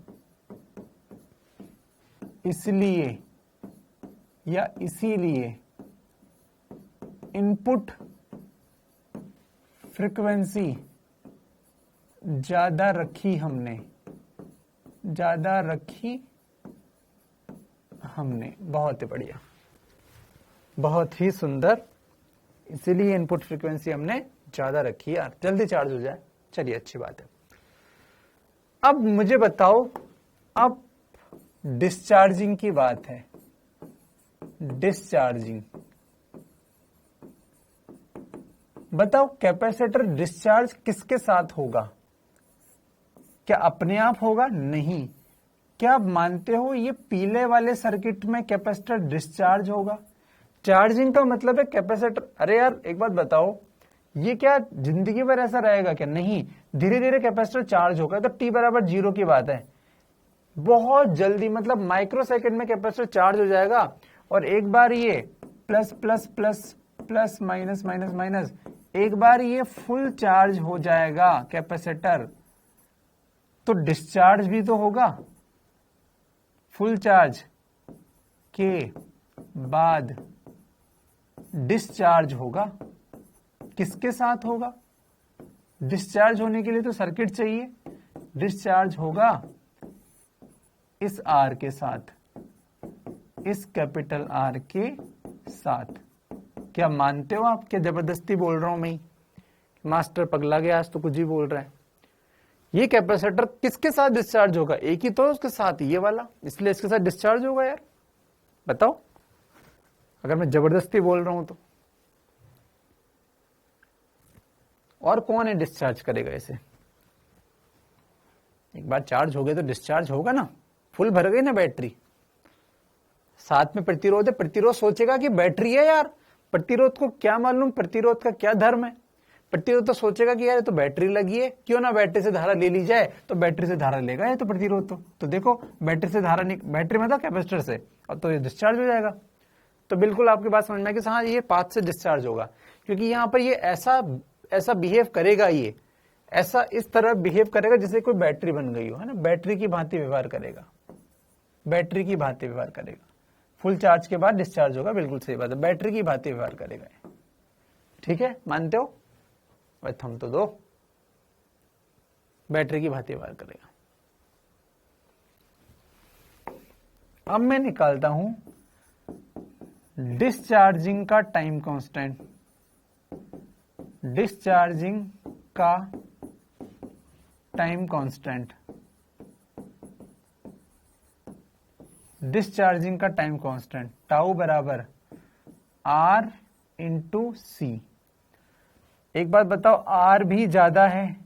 इसलिए या इसीलिए इनपुट फ्रीक्वेंसी ज्यादा रखी हमने। बहुत ही बढ़िया, बहुत ही सुंदर। इसीलिए इनपुट फ्रीक्वेंसी हमने ज्यादा रखी यार, जल्दी चार्ज हो जाए। चलिए अच्छी बात है। अब मुझे बताओ, अब डिस्चार्जिंग की बात है। डिस्चार्जिंग बताओ, कैपेसिटर डिस्चार्ज किसके साथ होगा? क्या अपने आप होगा? नहीं। क्या आप मानते हो ये पीले वाले सर्किट में कैपेसिटर डिस्चार्ज होगा? चार्जिंग का मतलब है कैपेसिटर। अरे यार एक बात बताओ, ये क्या जिंदगी भर ऐसा रहेगा क्या? नहीं, धीरे धीरे कैपेसिटर चार्ज होगा। तो t बराबर 0 की बात है, बहुत जल्दी, मतलब माइक्रो सेकेंड में कैपेसिटर चार्ज हो जाएगा। और एक बार ये plus plus plus plus minus minus minus, एक बार ये फुल चार्ज हो जाएगा कैपेसिटर, तो डिस्चार्ज भी तो होगा। फुल चार्ज के बाद डिस्चार्ज होगा। किसके साथ होगा? डिस्चार्ज होने के लिए तो सर्किट चाहिए। डिस्चार्ज होगा इस आर के साथ, इस कैपिटल आर के साथ। क्या मानते हो आप? क्या जबरदस्ती बोल रहा हूं मैं? मास्टर पगला गया आज तो कुछ ही बोल रहा है। ये कैपेसिटर किसके साथ डिस्चार्ज होगा? एक ही तो उसके साथ, ये वाला, इसलिए इसके साथ डिस्चार्ज होगा। यार बताओ, अगर मैं जबरदस्ती बोल रहा हूं तो। और कौन है डिस्चार्ज करेगा इसे? एक बार चार्ज हो गया तो डिस्चार्ज होगा ना। फुल भर गई ना बैटरी, साथ में प्रतिरोध है। प्रतिरोध सोचेगा कि बैटरी है यार, प्रतिरोध को क्या मालूम प्रतिरोध का क्या धर्म है। प्रतिरोध तो सोचेगा कि यार तो बैटरी लगी है, क्यों ना बैटरी से धारा ले ली जाए। तो बैटरी से धारा लेगा ये तो प्रतिरोध। तो देखो बैटरी से धारा, बैटरी मतलब कैपेसिटर से, और तो ये डिस्चार्ज हो जाएगा। तो बिल्कुल आपकी बात समझ में कि हाँ ये पाथ से डिस्चार्ज होगा, क्योंकि यहाँ पर ये ऐसा बिहेव करेगा, ये ऐसा इस तरह बिहेव करेगा जैसे कोई बैटरी बन गई हो, है ना। बैटरी की भांति व्यवहार करेगा, बैटरी की भांति व्यवहार करेगा। फुल चार्ज के बाद डिस्चार्ज होगा, बिल्कुल सही बात है। बैटरी की भांति व्यवहार करेगा, ठीक है, मानते हो? भाई थम तो दो। बैटरी की भांति व्यवहार करेगा। अब मैं निकालता हूं डिस्चार्जिंग का टाइम कांस्टेंट। डिस्चार्जिंग का टाइम कांस्टेंट, डिस्चार्जिंग का टाइम कांस्टेंट टाउ बराबर आर इंटू सी। एक बात बताओ, आर भी ज्यादा है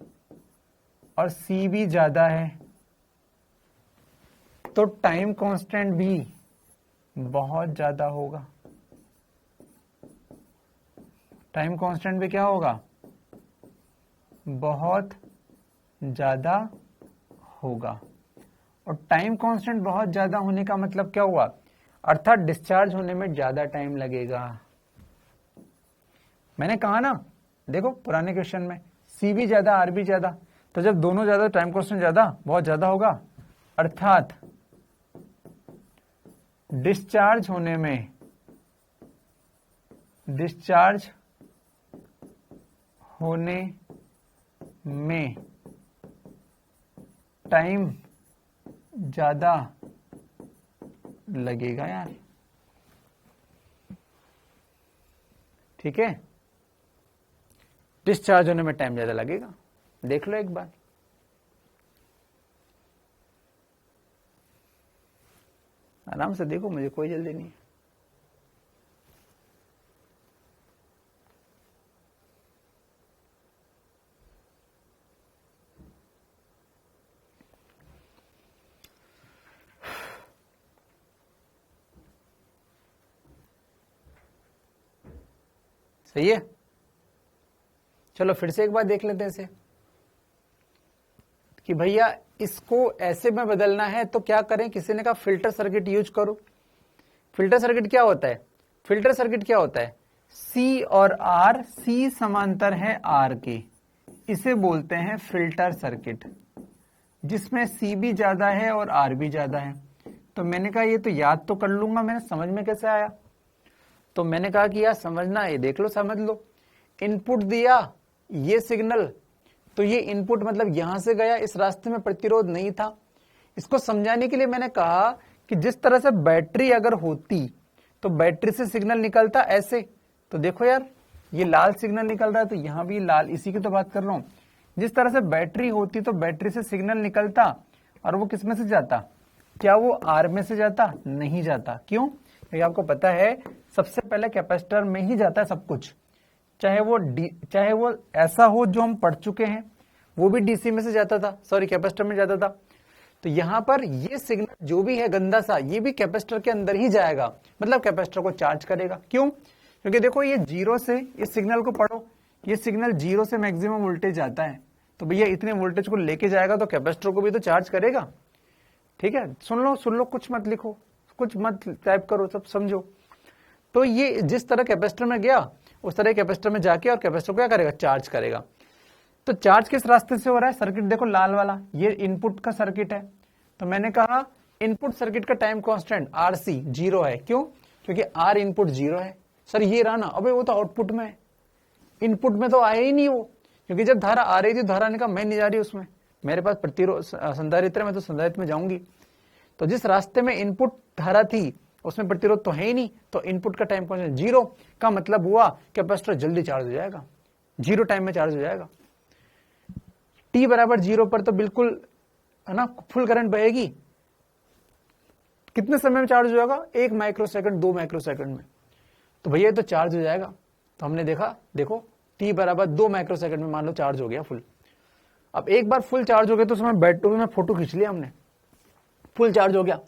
और सी भी ज्यादा है, तो टाइम कांस्टेंट भी बहुत ज्यादा होगा। टाइम कांस्टेंट भी क्या होगा? बहुत ज्यादा होगा। और टाइम कांस्टेंट बहुत ज्यादा होने का मतलब क्या हुआ? अर्थात डिस्चार्ज होने में ज्यादा टाइम लगेगा। मैंने कहा ना, देखो पुराने क्वेश्चन में सी भी ज्यादा आर भी ज्यादा, तो जब दोनों ज्यादा टाइम कांस्टेंट ज्यादा बहुत ज्यादा होगा, अर्थात डिस्चार्ज होने में टाइम ज्यादा लगेगा यार, ठीक है। डिस्चार्ज होने में टाइम ज्यादा लगेगा, देख लो एक बार। आराम से देखो, मुझे कोई जल्दी नहीं है। सही है, चलो फिर से एक बार देख लेते हैं इसे कि भैया इसको ऐसे में बदलना है तो क्या करें। किसी ने कहा फिल्टर सर्किट यूज करो। फिल्टर सर्किट क्या होता है? फिल्टर सर्किट क्या होता है? सी और आर, सी समांतर है आर के, इसे बोलते हैं फिल्टर सर्किट, जिसमें सी भी ज्यादा है और आर भी ज्यादा है। तो मैंने कहा ये तो याद तो कर लूंगा, मैंने समझ में कैसे आया? तो मैंने कहा कि यार समझना, ये देख लो, समझ लो। इनपुट दिया ये सिग्नल, तो ये इनपुट मतलब यहां से गया, इस रास्ते में प्रतिरोध नहीं था। इसको समझाने के लिए मैंने कहा कि जिस तरह से बैटरी अगर होती तो बैटरी से सिग्नल निकलता ऐसे। तो देखो यार, ये लाल सिग्नल निकल रहा है, तो यहां भी लाल, इसी की तो बात कर रहा हूं। जिस तरह से बैटरी होती तो बैटरी से सिग्नल निकलता, और वो किस में से जाता? क्या वो आर में से जाता? नहीं जाता। क्यों? क्योंकि आपको पता है सबसे पहले कैपेसिटर में ही जाता है सब कुछ, चाहे वो ऐसा हो जो हम पढ़ चुके हैं, वो भी डीसी में से जाता था, सॉरी कैपेसिटर में जाता था। तो यहां पर ये सिग्नल जो भी है गंदा सा, ये भी कैपेसिटर के अंदर ही जाएगा, मतलब कैपेसिटर को चार्ज करेगा। क्यों? क्योंकि देखो ये जीरो से, इस सिग्नल को पढ़ो, ये सिग्नल जीरो से मैक्सिमम वोल्टेज आता है, तो भैया इतने वोल्टेज को लेके जाएगा तो कैपेसिटर को भी तो चार्ज करेगा। ठीक है, सुन लो, कुछ मत लिखो, कुछ मत टाइप करो, सब समझो। तो ये जिस तरह कैपेसिटर में गया उस तरह कैपेसिटर में जाके और कैपेसिटर को क्या करेगा? चार्ज करेगा। तो चार्ज किस रास्ते से हो रहा है? सर्किट देखो लाल वाला, ये इनपुट का सर्किट है। तो मैंने कहा इनपुट सर्किट का टाइम कांस्टेंट आरसी जीरो है। क्यों? क्योंकि आर इनपुट 0 है। सर ये रहा ना, अबे वो तो आउटपुट में है, इनपुट में तो आया ही नहीं वो, क्योंकि जब धारा आ रही थी धारा ने कहा मैं नहीं जा रही उसमें, मेरे पास प्रतिरोध संधारित्र, मैं तो संधारित्र में जाऊंगी। तो जिस रास्ते में इनपुट धारा थी उसमें प्रतिरोध तो है ही नहीं, तो इनपुट का टाइम कांस्टेंट 0 का मतलब हुआ कैपेसिटर जल्दी चार्ज हो जाएगा, 0 टाइम में चार्ज हो जाएगा। t बराबर 0 पर तो बिल्कुल है ना फुल करंट बहेगी। कितने समय में चार्ज हो जाएगा? 1 माइक्रोसेकंड 2 माइक्रोसेकंड में। तो भैया तो चार्ज हो जाएगा। तो हमने देखा, देखो t बराबर 2 माइक्रोसेकंड में मान लो चार्ज हो गया फुल। अब एक बार फुल चार्ज हो गया तो उसमें बैटरी में फोटो खींच लिया हमने, फुल चार्ज हो गया।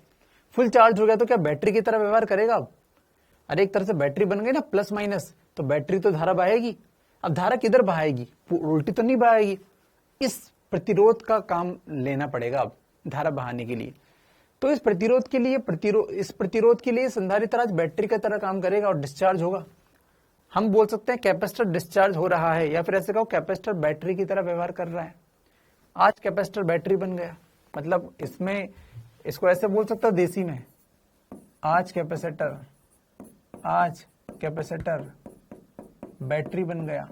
फुल चार्ज हो गया तो क्या बैटरी की तरह व्यवहार करेगा अब? अरे एक तरह से बैटरी बन गई ना प्लस माइनस, तो बैटरी तो धारा बहाएगी। अब धारा किधर बहाएगी? उल्टी तो नहीं बहाएगी, इस प्रतिरोध का काम लेना पड़ेगा अब धारा बहाने के लिए। तो इस प्रतिरोध के लिए संधारित्र आज बैटरी की तरह काम करेगा और डिस्चार्ज होगा। हम बोल सकते हैं कैपेसिटर डिस्चार्ज हो रहा है, या फिर ऐसे कहो कैपेसिटर बैटरी की तरह व्यवहार कर रहा है। आज कैपेसिटर बैटरी बन गया, मतलब इसमें इसको ऐसे बोल सकता है देसी में, आज कैपेसिटर बैटरी बन गया,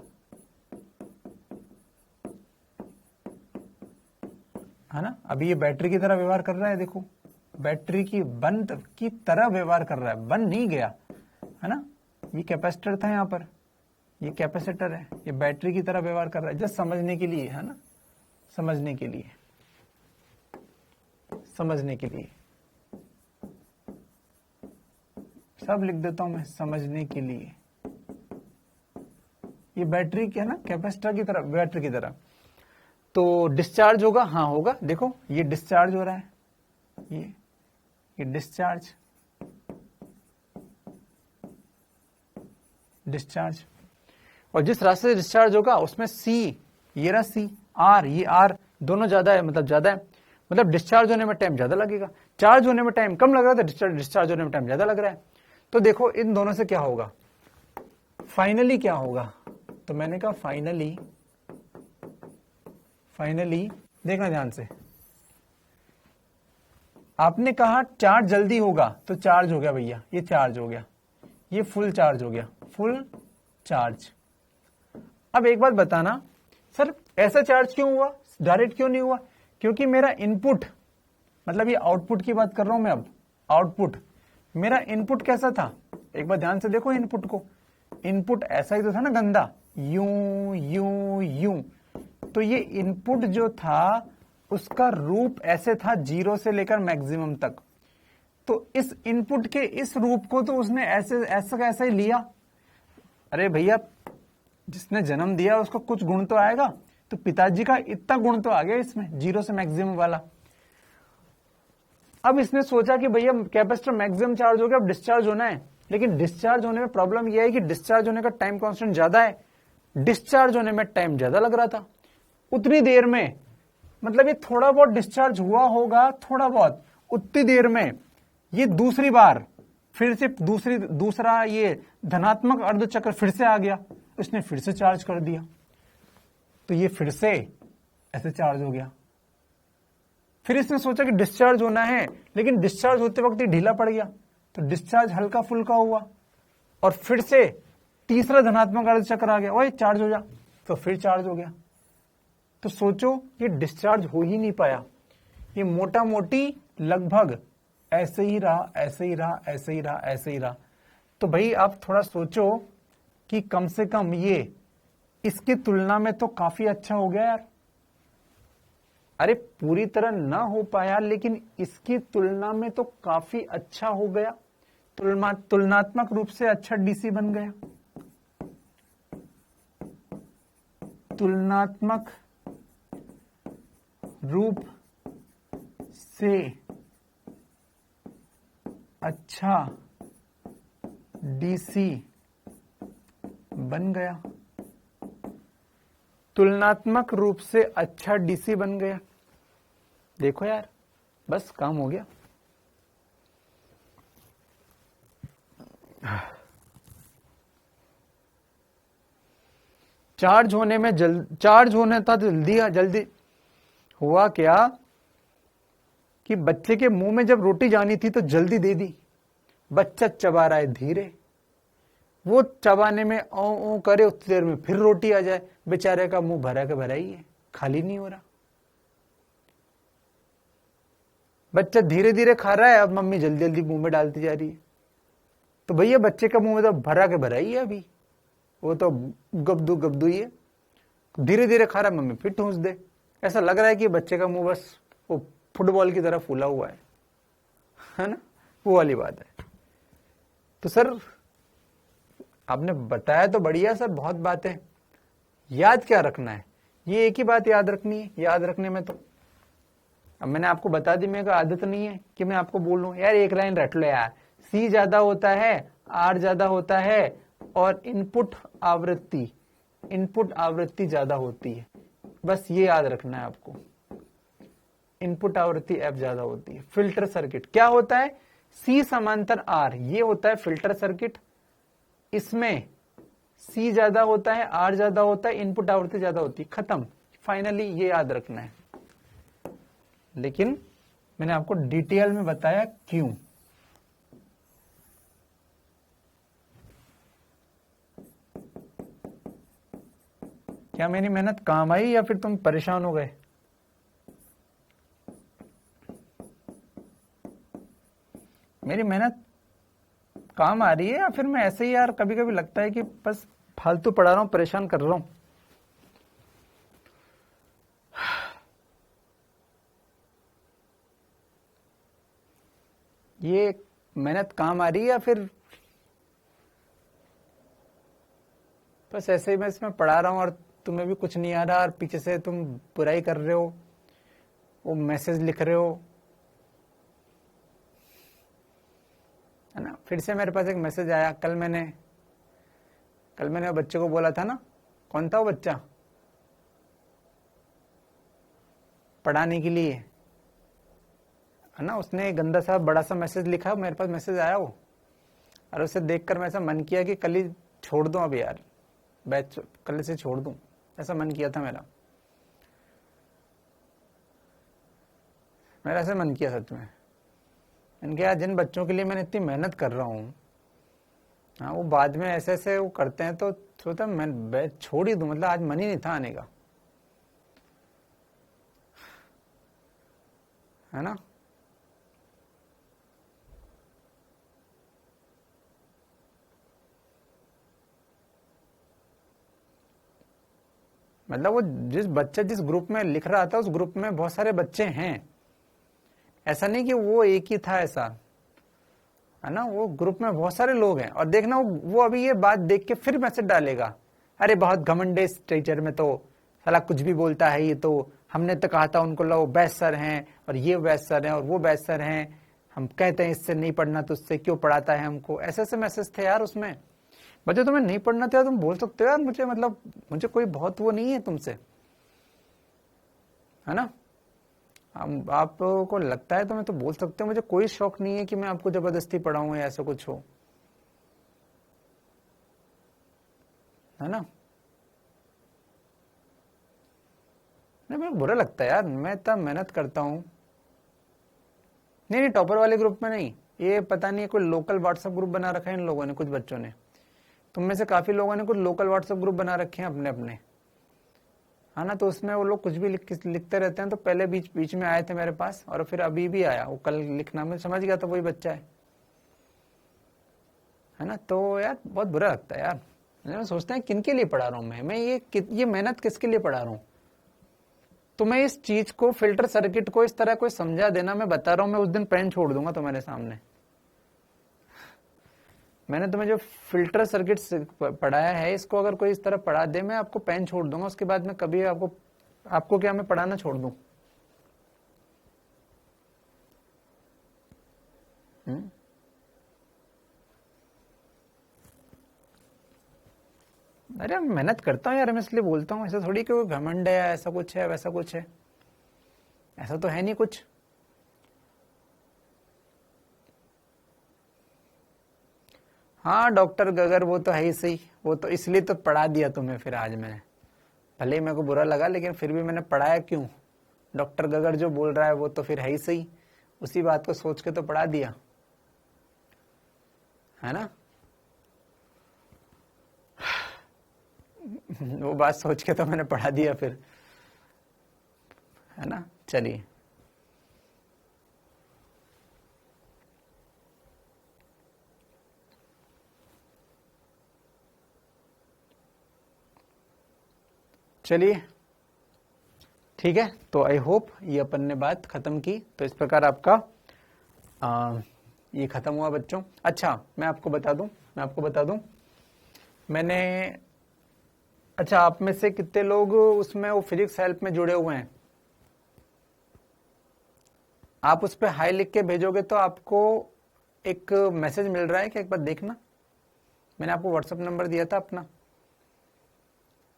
है ना। अभी ये बैटरी की तरह व्यवहार कर रहा है, देखो बैटरी की बंद की तरह व्यवहार कर रहा है, बन नहीं गया, है ना। ये कैपेसिटर था यहाँ पर, ये कैपेसिटर है, ये बैटरी की तरह व्यवहार कर रहा है। जस्ट समझने के लिए, है ना, समझने के लिए सब लिख देता हूं मैं, समझने के लिए। ये बैटरी क्या है ना, कैपेसिटर की तरह, बैटरी की तरह। तो डिस्चार्ज होगा, हाँ होगा। देखो ये डिस्चार्ज हो रहा है, ये डिस्चार्ज और जिस रास्ते से डिस्चार्ज होगा उसमें सी, ये रहा सी, आर, ये आर दोनों ज्यादा है, मतलब डिस्चार्ज होने में टाइम ज्यादा लगेगा, चार्ज होने में टाइम कम लग रहा था, डिस्चार्ज होने में टाइम ज्यादा लग रहा है। तो देखो इन दोनों से क्या होगा, फाइनली क्या होगा। तो मैंने कहा फाइनली देखना ध्यान से, आपने कहा चार्ज जल्दी होगा, तो चार्ज हो गया भैया, ये चार्ज हो गया, ये फुल चार्ज हो गया, फुल चार्ज। अब एक बात बताना सर, ऐसा चार्ज क्यों हुआ, डायरेक्ट क्यों नहीं हुआ? क्योंकि मेरा इनपुट, मतलब ये आउटपुट की बात कर रहा हूं मैं अब, आउटपुट मेरा इनपुट कैसा था, एक बार ध्यान से देखो इनपुट को, इनपुट ऐसा ही तो था ना, गंदा, यूं यूं यूं। तो ये इनपुट जो था उसका रूप ऐसे था 0 से लेकर मैक्सिमम तक। तो इस इनपुट के इस रूप को तो उसने ऐसा ही लिया। अरे भैया जिसने जन्म दिया उसको कुछ गुण तो आएगा, तो पिताजी का इतना गुण तो आ गया इसमें, 0 से मैक्सिमम वाला। अब इसने सोचा कि भैया कैपेसिटर मैक्सिमम चार्ज हो गया, अब डिस्चार्ज होना है। लेकिन डिस्चार्ज होने में प्रॉब्लम यह है कि डिस्चार्ज होने का टाइम कांस्टेंट ज्यादा है, डिस्चार्ज होने में टाइम ज्यादा लग रहा था। उतनी देर में, मतलब ये थोड़ा बहुत डिस्चार्ज हुआ होगा, थोड़ा बहुत, उतनी देर में ये दूसरी बार फिर से दूसरा ये धनात्मक अर्धचक्र फिर से आ गया, उसने फिर से चार्ज कर दिया, तो ये फिर से ऐसे चार्ज हो गया। फिर इसने सोचा कि डिस्चार्ज होना है, लेकिन डिस्चार्ज होते वक्त ये ढीला पड़ गया, तो डिस्चार्ज हल्का फुल्का हुआ, और फिर से तीसरा धनात्मक अर्धचक्र आ गया, ओए चार्ज हो जा, तो फिर चार्ज हो गया। तो सोचो ये डिस्चार्ज हो ही नहीं पाया, ये मोटा मोटी लगभग ऐसे ही रहा, ऐसे ही रहा, ऐसे ही रहा, ऐसे ही रहा। तो भाई आप थोड़ा सोचो कि कम से कम ये इसकी तुलना में तो काफी अच्छा हो गया यार। अरे पूरी तरह ना हो पाया, लेकिन इसकी तुलना में तो काफी अच्छा हो गया, तुलनात्मक रूप से अच्छा डीसी बन गया, तुलनात्मक रूप से अच्छा डीसी बन गया, तुलनात्मक रूप से अच्छा डीसी बन गया। देखो यार, बस काम हो गया। चार्ज होने था जल्दी हुआ क्या कि बच्चे के मुंह में जब रोटी जानी थी तो जल्दी दे दी, बच्चा चबा रहा है धीरे, वो चबाने में ओ ओ करे, उतनी देर में फिर रोटी आ जाए, बेचारे का मुंह भरा के भरा ही है, खाली नहीं हो रहा। बच्चा धीरे धीरे खा रहा है, अब मम्मी जल्दी जल्दी मुंह में डालती जा रही है, तो भैया बच्चे का मुंह में तो भरा के भरा ही है, अभी वो तो गबदू ही है, धीरे धीरे खा रहा है, मम्मी फिर ठूंस दे। ऐसा लग रहा है कि बच्चे का मुंह बस वो फुटबॉल की तरह फूला हुआ है ना, वो वाली बात है। तो सर आपने बताया तो बढ़िया सर, बहुत बातें, याद क्या रखना है, ये एक ही बात याद रखनी है। याद रखने में तो अब मैंने आपको बता दी, मेरे को आदत नहीं है कि मैं आपको बोलूं यार एक लाइन रट लो यार, सी ज्यादा होता है, आर ज्यादा होता है, और इनपुट आवृत्ति ज्यादा होती है, बस ये याद रखना है आपको। इनपुट आवृत्ति एफ ज्यादा होती है। फिल्टर सर्किट क्या होता है, सी समांतर आर, ये होता है फिल्टर सर्किट। इसमें सी ज्यादा होता है, आर ज्यादा होता है, इनपुट आवृत्ति ज्यादा होती है, खत्म। फाइनली ये याद रखना है, लेकिन मैंने आपको डिटेल में बताया क्यों। क्या मेरी मेहनत काम आई या फिर तुम परेशान हो गए? मेरी मेहनत काम आ रही है या फिर मैं ऐसे ही यार कभी कभी लगता है कि बस फालतू पढ़ा रहा हूं, परेशान कर रहा हूं? ये मेहनत काम आ रही है या फिर बस ऐसे ही मैं इसमें पढ़ा रहा हूं और तुम्हें भी कुछ नहीं आ रहा और पीछे से तुम बुराई कर रहे हो, वो मैसेज लिख रहे हो, है ना। फिर से मेरे पास एक मैसेज आया, कल मैंने बच्चे को बोला था ना, कौन था वो बच्चा पढ़ाने के लिए, है ना, उसने गंदा सा बड़ा सा मैसेज लिखा, मेरे पास मैसेज आया वो, और उसे देखकर मैं ऐसा मन किया कि कल ही छोड़ दूं, अब यार बैच कल से छोड़ दूं, ऐसा मन किया था मेरा ऐसा मन किया सच में। मैंने कहा जिन बच्चों के लिए मैंने इतनी मेहनत कर रहा हूँ, हाँ, वो बाद में ऐसे ऐसे वो करते हैं, तो सोचा मैं बैच छोड़ ही दूं, मतलब आज मन ही नहीं था आने का, है ना। मतलब वो जिस ग्रुप में लिख रहा था, उस ग्रुप में बहुत सारे बच्चे हैं, ऐसा नहीं कि वो एक ही था, ऐसा, है ना, वो ग्रुप में बहुत सारे लोग हैं। और देखना वो अभी ये बात देख के फिर मैसेज डालेगा, अरे बहुत घमंड है इस टीचर में, तो साला कुछ भी बोलता है, ये तो हमने तो कहा था उनको, लो बेस्ट सर हैं और ये बेस्ट सर हैं और वो बेस्ट सर हैं, हम कहते हैं इससे नहीं पढ़ना तो उससे क्यों पढ़ाता है हमको। ऐसे ऐसे मैसेज थे यार उसमें। बच्चे तुम्हें नहीं पढ़ना था, तुम बोल सकते हो यार मुझे, मतलब मुझे कोई बहुत वो नहीं है तुमसे, है ना। आपको लगता है तो मैं तो बोल सकते हो, मुझे कोई शौक नहीं है कि मैं आपको जबरदस्ती पढ़ाऊं या ऐसा कुछ हो, है ना। नहीं, मेरे को बुरा लगता है यार, मैं इतना मेहनत करता हूँ। नहीं टॉपर वाले ग्रुप में नहीं, ये पता नहीं कोई लोकल व्हाट्सएप ग्रुप बना रखा है इन लोगों ने, कुछ बच्चों ने, तुम में से काफी लोगों ने कुछ लोकल व्हाट्सएप ग्रुप बना रखे हैं अपने अपने, है ना। तो उसमें वो लोग कुछ भी लिखते रहते हैं। तो पहले बीच में आए थे मेरे पास, और फिर अभी भी आया वो, कल लिखना मैं समझ गया था वही बच्चा है ना। तो यार बहुत बुरा लगता है यार, मैं सोचते हैं किन के लिए पढ़ा रहा हूँ मैं ये मेहनत किसके लिए पढ़ा रहा हूँ। तो मैं इस चीज को, फिल्टर सर्किट को इस तरह कोई समझा देना, मैं बता रहा हूँ, मैं उस दिन पेन छोड़ दूंगा तुम्हारे सामने। मैंने तुम्हें जो फिल्टर सर्किट पढ़ाया है, इसको अगर कोई इस तरह पढ़ा दे, मैं आपको पेन छोड़ दूंगा, उसके बाद में कभी आपको क्या मैं पढ़ाना छोड़ दूं। अरे मेहनत करता हूँ यार, मैं इसलिए बोलता हूँ, ऐसा थोड़ी कि वो घमंड है, ऐसा कुछ है वैसा कुछ है, ऐसा तो है नहीं कुछ। हाँ डॉक्टर गगर वो तो है ही सही, वो तो इसलिए तो पढ़ा दिया तुम्हें फिर आज मैंने, भले ही मेरे को बुरा लगा लेकिन फिर भी मैंने पढ़ाया क्यों, डॉक्टर गगर जो बोल रहा है वो तो फिर है ही सही, उसी बात को सोच के तो पढ़ा दिया। है ना। वो बात सोच के तो मैंने पढ़ा दिया फिर, है ना। चलिए, चलिए ठीक है। तो आई होप ये अपन ने बात खत्म की। तो इस प्रकार आपका ये खत्म हुआ बच्चों। अच्छा मैं आपको बता दूं मैंने, अच्छा आप में से कितने लोग उसमें वो फिजिक्स हेल्प में जुड़े हुए हैं? आप उस पर हाई लिख के भेजोगे तो आपको एक मैसेज मिल रहा है कि एक बार देखना। मैंने आपको व्हाट्सएप नंबर दिया था अपना,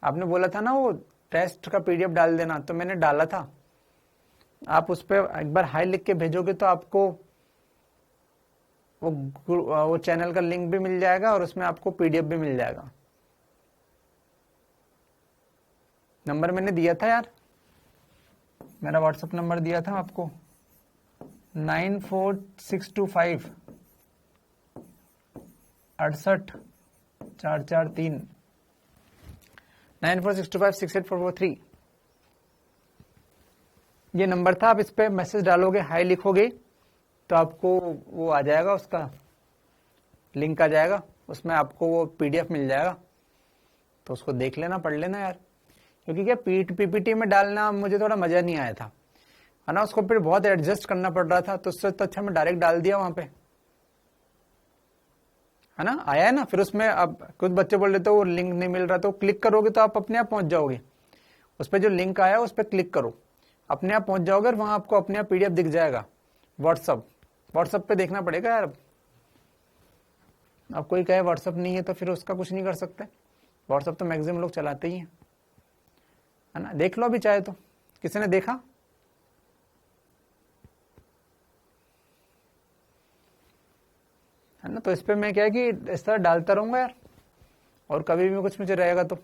आपने बोला था ना वो टेस्ट का पीडीएफ डाल देना, तो मैंने डाला था। आप उस पर एक बार हाई लिख के भेजोगे तो आपको वो चैनल का लिंक भी मिल जाएगा और उसमें आपको पीडीएफ भी मिल जाएगा। नंबर मैंने दिया था यार, मेरा व्हाट्सएप नंबर दिया था आपको 94625 68 443 94625684443 ये नंबर था। आप इस पे मैसेज डालोगे, हाई लिखोगे तो आपको वो आ जाएगा, उसका लिंक आ जाएगा, उसमें आपको वो पीडीएफ मिल जाएगा। तो उसको देख लेना, पढ़ लेना यार, क्योंकि क्या पीपीटी में डालना मुझे थोड़ा मजा नहीं आया था, है ना। उसको फिर बहुत एडजस्ट करना पड़ रहा था, तो उससे तो अच्छा मैं डायरेक्ट डाल दिया वहां पे, है ना। आया है ना। फिर उसमें अब कुछ बच्चे बोल रहे थे वो लिंक नहीं मिल रहा, तो क्लिक करोगे तो आप अपने आप पहुंच जाओगे। उस पर जो लिंक आया उस पर क्लिक करो, अपने आप पहुंच जाओगे और वहां आपको अपने आप पीडीएफ दिख जाएगा। व्हाट्सएप पे देखना पड़ेगा यार। अब कोई कहे व्हाट्सएप नहीं है तो फिर उसका कुछ नहीं कर सकते। व्हाट्सएप तो मैक्सिमम लोग चलाते ही हैं, है ना। देख लो अभी चाहे तो। किसी ने देखा? है ना। तो इस पे मैं क्या है कि इस तरह डालता रहूंगा यार, और कभी भी कुछ मुझे रहेगा तो,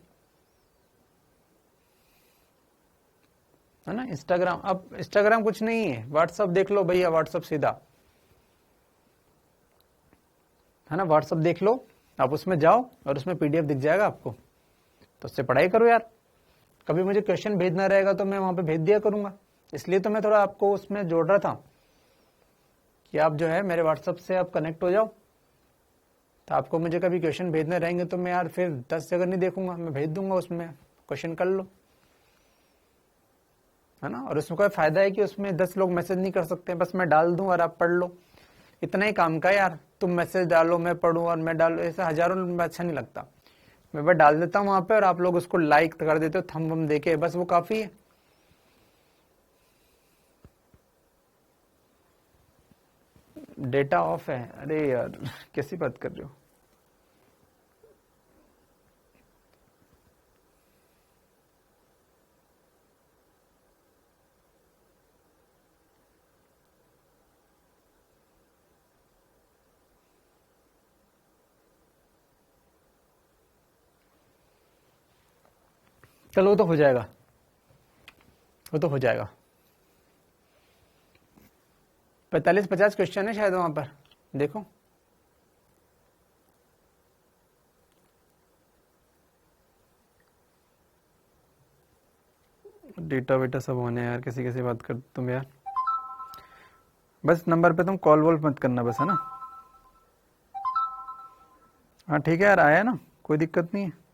है ना। इंस्टाग्राम, अब इंस्टाग्राम कुछ नहीं है, व्हाट्सएप देख लो भैया, व्हाट्सएप सीधा, है ना। व्हाट्सएप देख लो, आप उसमें जाओ और उसमें पीडीएफ दिख जाएगा आपको, तो उससे पढ़ाई करो यार। कभी मुझे क्वेश्चन भेजना रहेगा तो मैं वहां पे भेज दिया करूंगा। इसलिए तो मैं थोड़ा आपको उसमें जोड़ रहा था कि आप जो है मेरे व्हाट्सएप से आप कनेक्ट हो जाओ, तो आपको मुझे कभी क्वेश्चन भेजने रहेंगे तो मैं यार फिर 10 जगह नहीं देखूंगा, मैं भेज दूंगा, उसमें क्वेश्चन कर लो, है ना। और उसमें कोई फायदा है कि उसमें 10 लोग मैसेज नहीं कर सकते, बस मैं डाल दूं और आप पढ़ लो, इतना ही काम का यार। तुम मैसेज डालो, मैं पढ़ूं और मैं डालू, ऐसे हजारों में अच्छा नहीं लगता। मैं बस डाल देता हूं वहां पे और आप लोग उसको लाइक कर देते हो, थंब वम देके, बस वो काफी है। डेटा ऑफ है? अरे यार कैसी बात कर रहे हो। चलो वो तो हो जाएगा, वो तो हो जाएगा। 45-50 क्वेश्चन है शायद वहां पर, देखो। डेटा वेटा सब होने यार, किसी किसी बात कर तुम यार। बस नंबर पे तुम कॉल वॉल मत करना बस, है ना। हाँ ठीक है यार, आया ना, कोई दिक्कत नहीं है।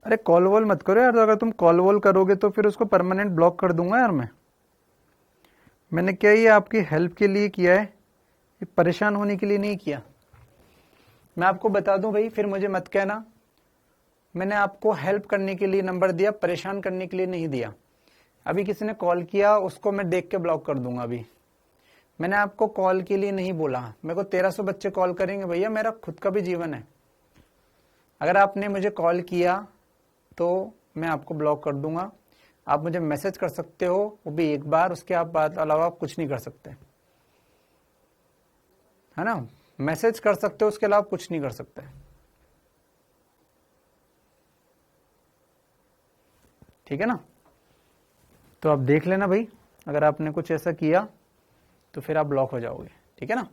अरे कॉल वॉल मत करो यार, अगर तुम कॉल वॉल करोगे तो फिर उसको परमानेंट ब्लॉक कर दूंगा यार मैं। मैंने क्या ये आपकी हेल्प के लिए किया है, ये परेशान होने के लिए नहीं किया। मैं आपको बता दूं भाई, फिर मुझे मत कहना मैंने आपको हेल्प करने के लिए नंबर दिया, परेशान करने के लिए नहीं दिया। अभी किसी ने कॉल किया उसको मैं देख के ब्लॉक कर दूंगा। अभी मैंने आपको कॉल के लिए नहीं बोला। मेरे को 1300 बच्चे कॉल करेंगे भैया, मेरा खुद का भी जीवन है। अगर आपने मुझे कॉल किया तो मैं आपको ब्लॉक कर दूंगा। आप मुझे मैसेज कर सकते हो, वो भी एक बार, उसके आप बाद अलावा आप कुछ नहीं कर सकते, है ना। मैसेज कर सकते हो, उसके अलावा कुछ नहीं कर सकते। ठीक है ना। तो आप देख लेना भाई, अगर आपने कुछ ऐसा किया तो फिर आप ब्लॉक हो जाओगे, ठीक है ना।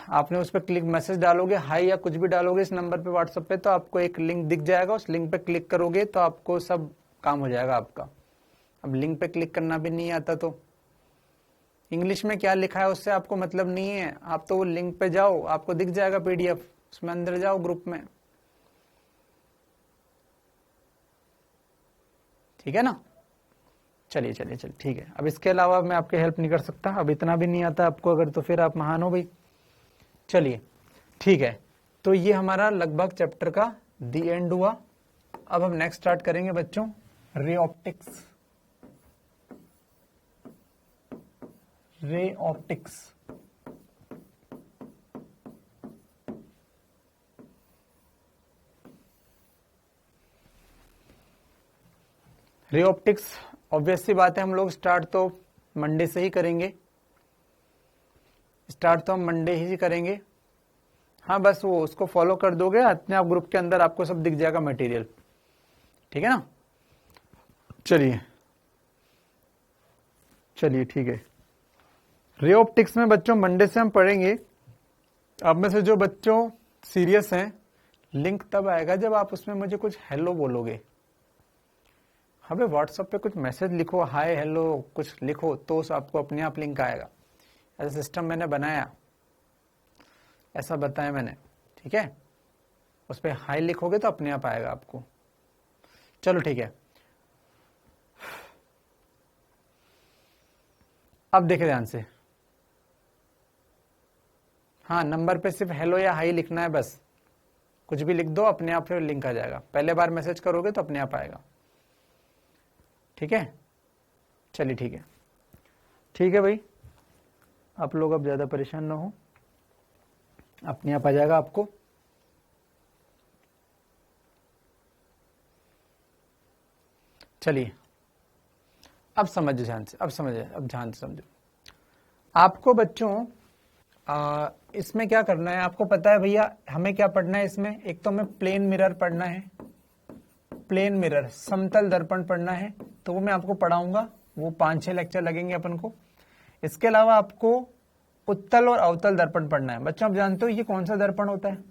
आपने उस पर क्लिक मैसेज डालोगे, हाई या कुछ भी डालोगे इस नंबर पे व्हाट्सएप पे, तो आपको एक लिंक दिख जाएगा, उस लिंक पे क्लिक करोगे तो आपको सब काम हो जाएगा आपका। अब लिंक पे क्लिक करना भी नहीं आता तो इंग्लिश में क्या लिखा है उससे आपको मतलब नहीं है, आप तो वो लिंक पे जाओ, आपको दिख जाएगा पीडीएफ, उसमें अंदर जाओ ग्रुप में, ठीक है ना। चलिए चलिए चलिए ठीक है। अब इसके अलावा मैं आपकी हेल्प नहीं कर सकता, अब इतना भी नहीं आता आपको अगर, तो फिर आप महान हो भाई। चलिए ठीक है, तो ये हमारा लगभग चैप्टर का दी एंड हुआ। अब हम नेक्स्ट स्टार्ट करेंगे बच्चों, ray optics. Ray optics, ray optics obvious सी बात है, हम लोग स्टार्ट तो मंडे से ही करेंगे, स्टार्ट तो हम मंडे ही करेंगे। हाँ बस वो उसको फॉलो कर दोगे अपने आप, ग्रुप के अंदर आपको सब दिख जाएगा मटेरियल, ठीक है ना। चलिए चलिए ठीक है, रे ऑप्टिक्स में बच्चों मंडे से हम पढ़ेंगे। अब में से जो बच्चों सीरियस हैं, लिंक तब आएगा जब आप उसमें मुझे कुछ हेलो बोलोगे। हमें व्हाट्सएप पे कुछ मैसेज लिखो, हाय हेलो कुछ लिखो, तो आपको अपने आप लिंक आएगा। ऐसा सिस्टम मैंने बनाया, ऐसा बताया मैंने, ठीक है। उस पर हाय लिखोगे तो अपने आप आएगा आपको। चलो ठीक है, अब देखे ध्यान से। हाँ, नंबर पे सिर्फ हेलो या हाई लिखना है बस, कुछ भी लिख दो अपने आप फिर लिंक आ जाएगा। पहले बार मैसेज करोगे तो अपने आप आएगा, ठीक है। चलिए ठीक है, ठीक है भाई, आप लोग अब ज्यादा परेशान ना हो, अपने आप आ जाएगा आपको। चलिए अब समझो ध्यान से, अब समझे, अब ध्यान से समझो। आपको बच्चों इसमें क्या करना है, आपको पता है भैया हमें क्या पढ़ना है इसमें। एक तो हमें प्लेन मिरर पढ़ना है, प्लेन मिरर समतल दर्पण पढ़ना है, तो वो मैं आपको पढ़ाऊंगा, वो 5-6 लेक्चर लगेंगे अपन को। इसके अलावा आपको उत्तल और अवतल दर्पण पढ़ना है। बच्चों आप जानते हो ये कौन सा दर्पण होता है,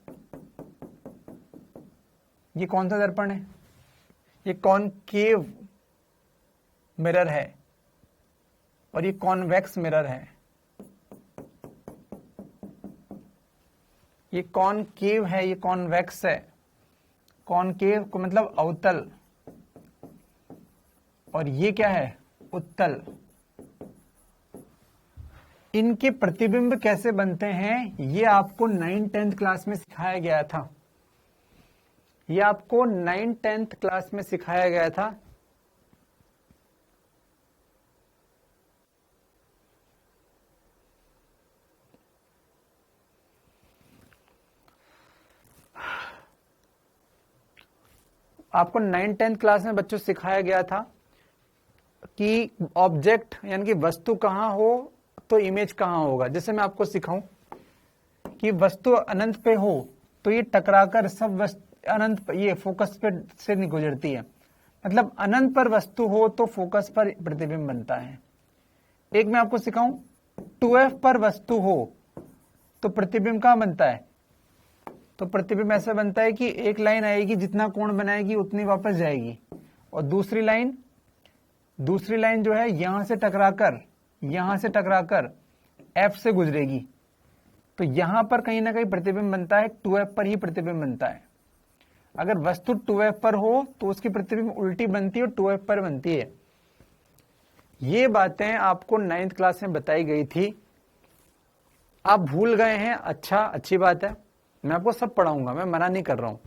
ये कौन सा दर्पण है, ये कॉनकेव मिरर है और ये कॉन्वेक्स मिरर है। ये कॉनकेव है, ये कॉन्वेक्स है। कॉनकेव को मतलब अवतल, और ये क्या है, उत्तल। इनके प्रतिबिंब कैसे बनते हैं ये आपको 9th-10th क्लास में सिखाया गया था, ये आपको 9th-10th क्लास में सिखाया गया था। आपको 9th-10th क्लास में बच्चों सिखाया गया था कि ऑब्जेक्ट यानी कि वस्तु कहां हो तो इमेज कहां होगा। जैसे मैं आपको सिखाऊं कि वस्तु अनंत पे हो तो ये टकराकर सब वस्तु अनंत ये फोकस पे से नहीं गुजरती है, मतलब अनंत पर वस्तु हो तो फोकस पर प्रतिबिंब बनता है। एक मैं आपको सिखाऊं 2f पर वस्तु हो तो प्रतिबिंब कहां बनता है, तो प्रतिबिंब ऐसा बनता है कि एक लाइन आएगी, जितना कोण बनाएगी उतनी वापस जाएगी, और दूसरी लाइन जो है यहां से टकराकर f से गुजरेगी, तो यहां पर कहीं ना कहीं प्रतिबिंब बनता है, 2f पर ही प्रतिबिंब बनता है। अगर वस्तु 2f पर हो तो उसकी प्रतिबिंब उल्टी बनती है और 2f पर बनती है। ये बातें आपको 9th क्लास में बताई गई थी, आप भूल गए हैं, अच्छा अच्छी बात है, मैं आपको सब पढ़ाऊंगा, मैं मना नहीं कर रहा हूं,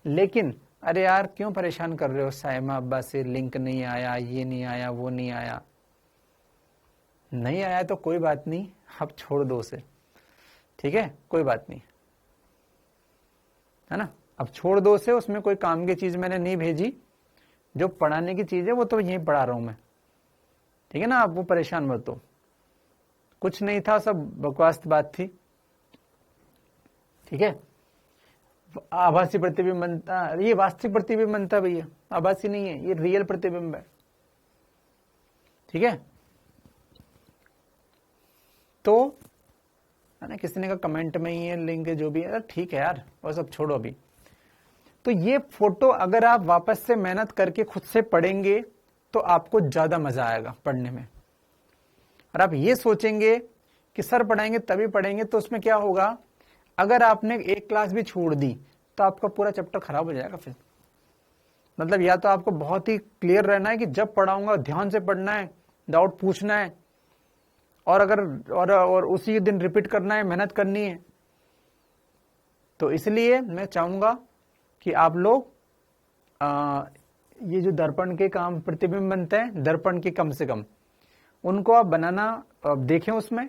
लेकिन अरे यार क्यों परेशान कर रहे हो साइमा अब्बा से, लिंक नहीं आया, ये नहीं आया, वो नहीं आया। नहीं आया तो कोई बात नहीं, अब छोड़ दो उसे, ठीक है, कोई बात नहीं, है ना, अब छोड़ दो उसे, उसमें कोई काम की चीज मैंने नहीं भेजी, जो पढ़ाने की चीज है वो तो यहीं पढ़ा रहा हूं मैं, ठीक है ना। आप वो परेशान मत हो, कुछ नहीं था, सब बकवास बात थी, ठीक है। आभासी प्रतिबिंब बनता, ये वास्तविक प्रतिबिंब बनता भैया, आभासी नहीं है, ये रियल प्रतिबिंब है। ठीक है, तो है ना, किसी ने कहा कमेंट में ही है लिंक जो भी है, ठीक है यार, वो सब छोड़ो अभी। तो ये फोटो अगर आप वापस से मेहनत करके खुद से पढ़ेंगे तो आपको ज्यादा मजा आएगा पढ़ने में। और आप ये सोचेंगे कि सर पढ़ाएंगे तभी पढ़ेंगे, तो उसमें क्या होगा, अगर आपने एक क्लास भी छोड़ दी तो आपका पूरा चैप्टर खराब हो जाएगा फिर। मतलब या तो आपको बहुत ही क्लियर रहना है कि जब पढ़ाऊंगा ध्यान से पढ़ना है, डाउट पूछना है, और अगर और उसी दिन रिपीट करना है, मेहनत करनी है। तो इसलिए मैं चाहूंगा कि आप लोग ये जो दर्पण के काम प्रतिबिंब बनते हैं, दर्पण के कम से कम उनको आप बनाना देखें, उसमें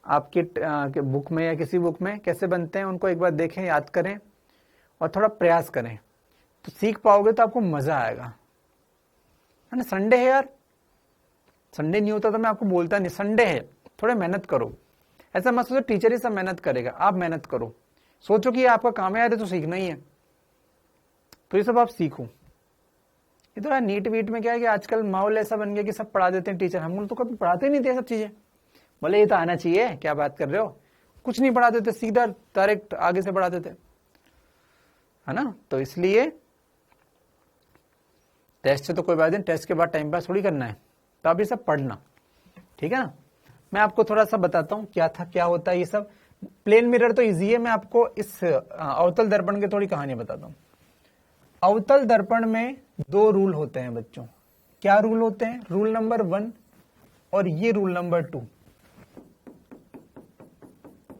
आपके बुक में या किसी बुक में कैसे बनते हैं उनको एक बार देखें, याद करें और थोड़ा प्रयास करें, तो सीख पाओगे, तो आपको मजा आएगा, है ना। संडे है यार, संडे नहीं होता तो मैं आपको बोलता नहीं, संडे है, थोड़े मेहनत करो। ऐसा मत सोचो टीचर ही सब मेहनत करेगा, आप मेहनत करो। सोचो कि आपका काम है यार, तो सीखना ही है, तो ये सब आप सीखो। ये तो यार नीट वीट में क्या है कि आजकल माहौल ऐसा बन गया कि सब पढ़ा देते हैं टीचर, हम लोग तो कभी पढ़ाते नहीं थे सब चीजें। बोले ये तो आना चाहिए, क्या बात कर रहे हो, कुछ नहीं पढ़ाते थे, सीधा डायरेक्ट आगे से पढ़ाते थे, है ना। तो इसलिए टेस्ट से तो कोई बात नहीं, टेस्ट के बाद टाइम पास थोड़ी करना है, तो आप ये सब पढ़ना, ठीक है ना। मैं आपको थोड़ा सा बताता हूँ क्या था, क्या होता है ये सब। प्लेन मिरर तो इजी है, मैं आपको इस अवतल दर्पण की थोड़ी कहानी बताता हूँ। अवतल दर्पण में दो रूल होते हैं बच्चों। क्या रूल होते हैं? रूल नंबर 1 और ये रूल नंबर 2।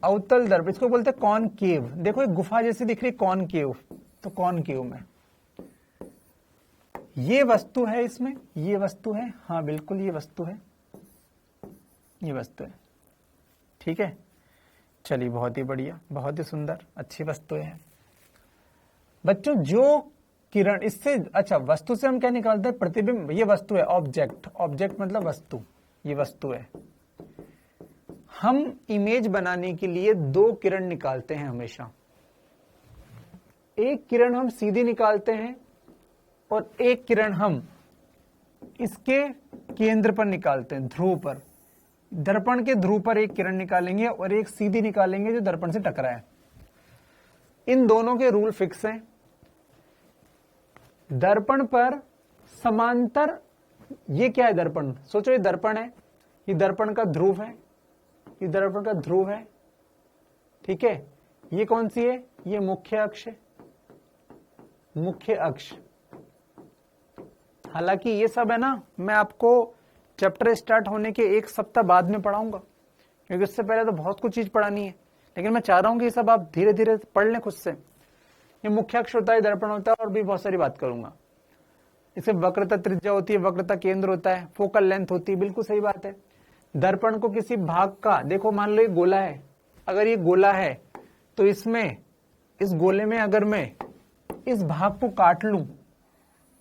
अवतल दर्पण, इसको बोलते हैं कॉनकेव। देखो एक गुफा जैसी दिख रही, कॉनकेव, तो कॉनकेव में ये वस्तु है, इसमें ये वस्तु है, हाँ बिल्कुल ये वस्तु है, ये वस्तु है, ठीक है। चलिए बहुत ही बढ़िया, बहुत ही सुंदर, अच्छी वस्तु है बच्चों। जो किरण इससे, अच्छा वस्तु से हम क्या निकालते हैं? प्रतिबिंब। ये वस्तु है, ऑब्जेक्ट, ऑब्जेक्ट मतलब वस्तु, ये वस्तु है। हम इमेज बनाने के लिए दो किरण निकालते हैं हमेशा। एक किरण हम सीधी निकालते हैं और एक किरण हम इसके केंद्र पर निकालते हैं, ध्रुव पर। दर्पण के ध्रुव पर एक किरण निकालेंगे और एक सीधी निकालेंगे जो दर्पण से टकराए। इन दोनों के रूल फिक्स हैं। दर्पण पर समांतर, ये क्या है दर्पण? सोचो ये दर्पण है, ये दर्पण का ध्रुव है, ये दर्पण का ध्रुव है, ठीक है। ये कौन सी है? ये मुख्य अक्ष है, मुख्य अक्ष। हालांकि ये सब है ना, मैं आपको चैप्टर स्टार्ट होने के एक सप्ताह बाद में पढ़ाऊंगा, क्योंकि उससे पहले तो बहुत कुछ चीज पढ़ानी है। लेकिन मैं चाह रहा हूं कि ये सब आप धीरे धीरे पढ़ लें खुद से। ये मुख्य अक्ष होता है, दर्पण होता है, और भी बहुत सारी बात करूंगा। इसे वक्रता त्रिज्या होती है, वक्रता केंद्र होता है, फोकल लेंथ होती है, बिल्कुल सही बात है। दर्पण को किसी भाग का, देखो मान लो ये गोला है, अगर ये गोला है तो इसमें, इस गोले में अगर मैं इस भाग को काट लूं,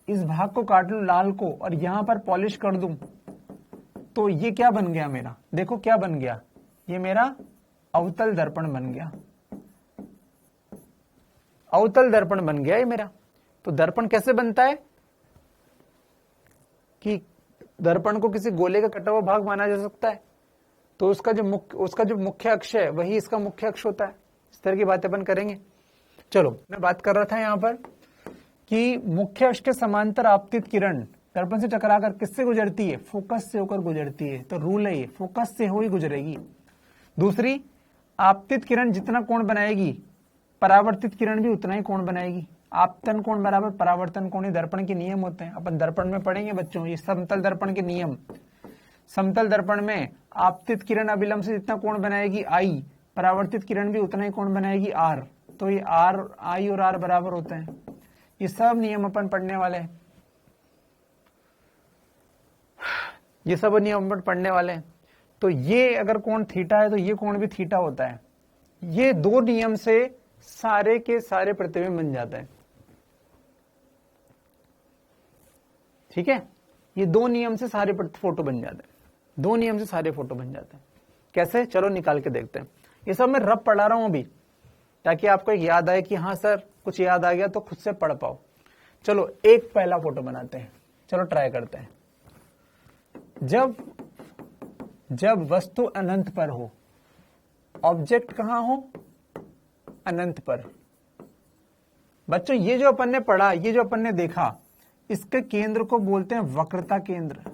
इस भाग को काट लूं लाल को, और यहां पर पॉलिश कर दूं, तो ये क्या बन गया मेरा? देखो क्या बन गया, ये मेरा अवतल दर्पण बन गया, अवतल दर्पण बन गया ये मेरा। तो दर्पण कैसे बनता है कि दर्पण को किसी गोले का कटा हुआ भाग माना जा सकता है, तो उसका जो मुख्य अक्ष है वही इसका मुख्य अक्ष होता है। इस तरह की बातें अपन करेंगे। चलो, मैं बात कर रहा था यहां पर कि मुख्य अक्ष के समांतर आपतित किरण दर्पण से टकराकर किससे गुजरती है? फोकस से होकर गुजरती है। तो रूल है ये, फोकस से हो ही गुजरेगी। दूसरी, आपतित किरण जितना कोण बनाएगी, परावर्तित किरण भी उतना ही कोण बनाएगी। आपतन कोण बराबर परावर्तन कोण, दर्पण के नियम होते हैं। अपन दर्पण में पढ़ेंगे बच्चों, ये समतल दर्पण के नियम। समतल दर्पण में आपतित किरण अभिलंब से जितना कोण बनाएगी I, परावर्तित किरण भी उतना ही कोण बनाएगी R। तो ये I और R बराबर होते हैं। ये सब नियम अपन पढ़ने वाले हैं, ये सब नियम अपन पढ़ने वाले हैं। तो ये अगर कोण थीटा है तो ये कोण भी थीटा होता है। ये दो नियम से सारे के सारे प्रतिबिंब बन जाते हैं, ठीक है। ये दो नियम से सारे फोटो बन जाते हैं, दो नियम से सारे फोटो बन जाते हैं। कैसे? चलो निकाल के देखते हैं। ये सब मैं रब पढ़ा रहा हूं अभी, ताकि आपको एक याद आए कि हाँ सर कुछ याद आ गया तो खुद से पढ़ पाओ। चलो एक पहला फोटो बनाते हैं, चलो ट्राई करते हैं। जब वस्तु अनंत पर हो, ऑब्जेक्ट कहां हो, अनंत पर। बच्चों ये जो अपन ने पढ़ा, ये जो अपन ने देखा, इसके केंद्र को बोलते हैं वक्रता केंद्र।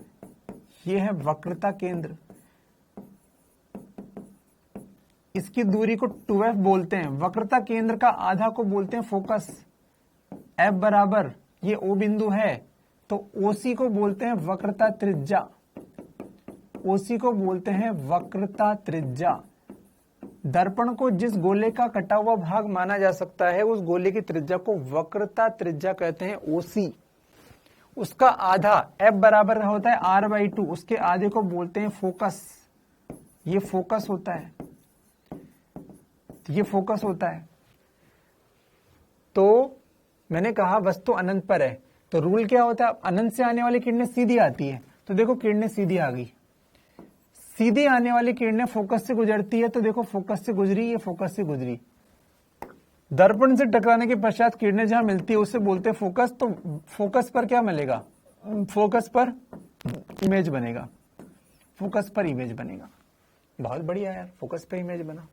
ये है वक्रता केंद्र। इसकी दूरी को 2f बोलते हैं। वक्रता केंद्र का आधा को बोलते हैं फोकस। f बराबर ये O बिंदु है तो OC को बोलते हैं वक्रता त्रिज्या। OC को बोलते हैं वक्रता त्रिज्या। दर्पण को जिस गोले का कटा हुआ भाग माना जा सकता है, उस गोले की त्रिज्या को वक्रता त्रिज्या कहते हैं, OC। उसका आधा f बराबर होता है r/2, उसके आधे को बोलते हैं फोकस। ये फोकस होता है, ये फोकस होता है। तो मैंने कहा वस्तु अनंत पर है, तो रूल क्या होता है, अनंत से आने वाली किरणें सीधी आती है, तो देखो किरणें सीधी आ गई। सीधी आने वाली किरणें फोकस से गुजरती है, तो देखो फोकस से गुजरी, ये फोकस से गुजरी। दर्पण से टकराने के पश्चात किरणें जहां मिलती है उसे बोलते हैं फोकस। तो फोकस पर क्या मिलेगा, फोकस पर इमेज बनेगा, फोकस पर इमेज बनेगा। बहुत बढ़िया यार, फोकस पे इमेज बना।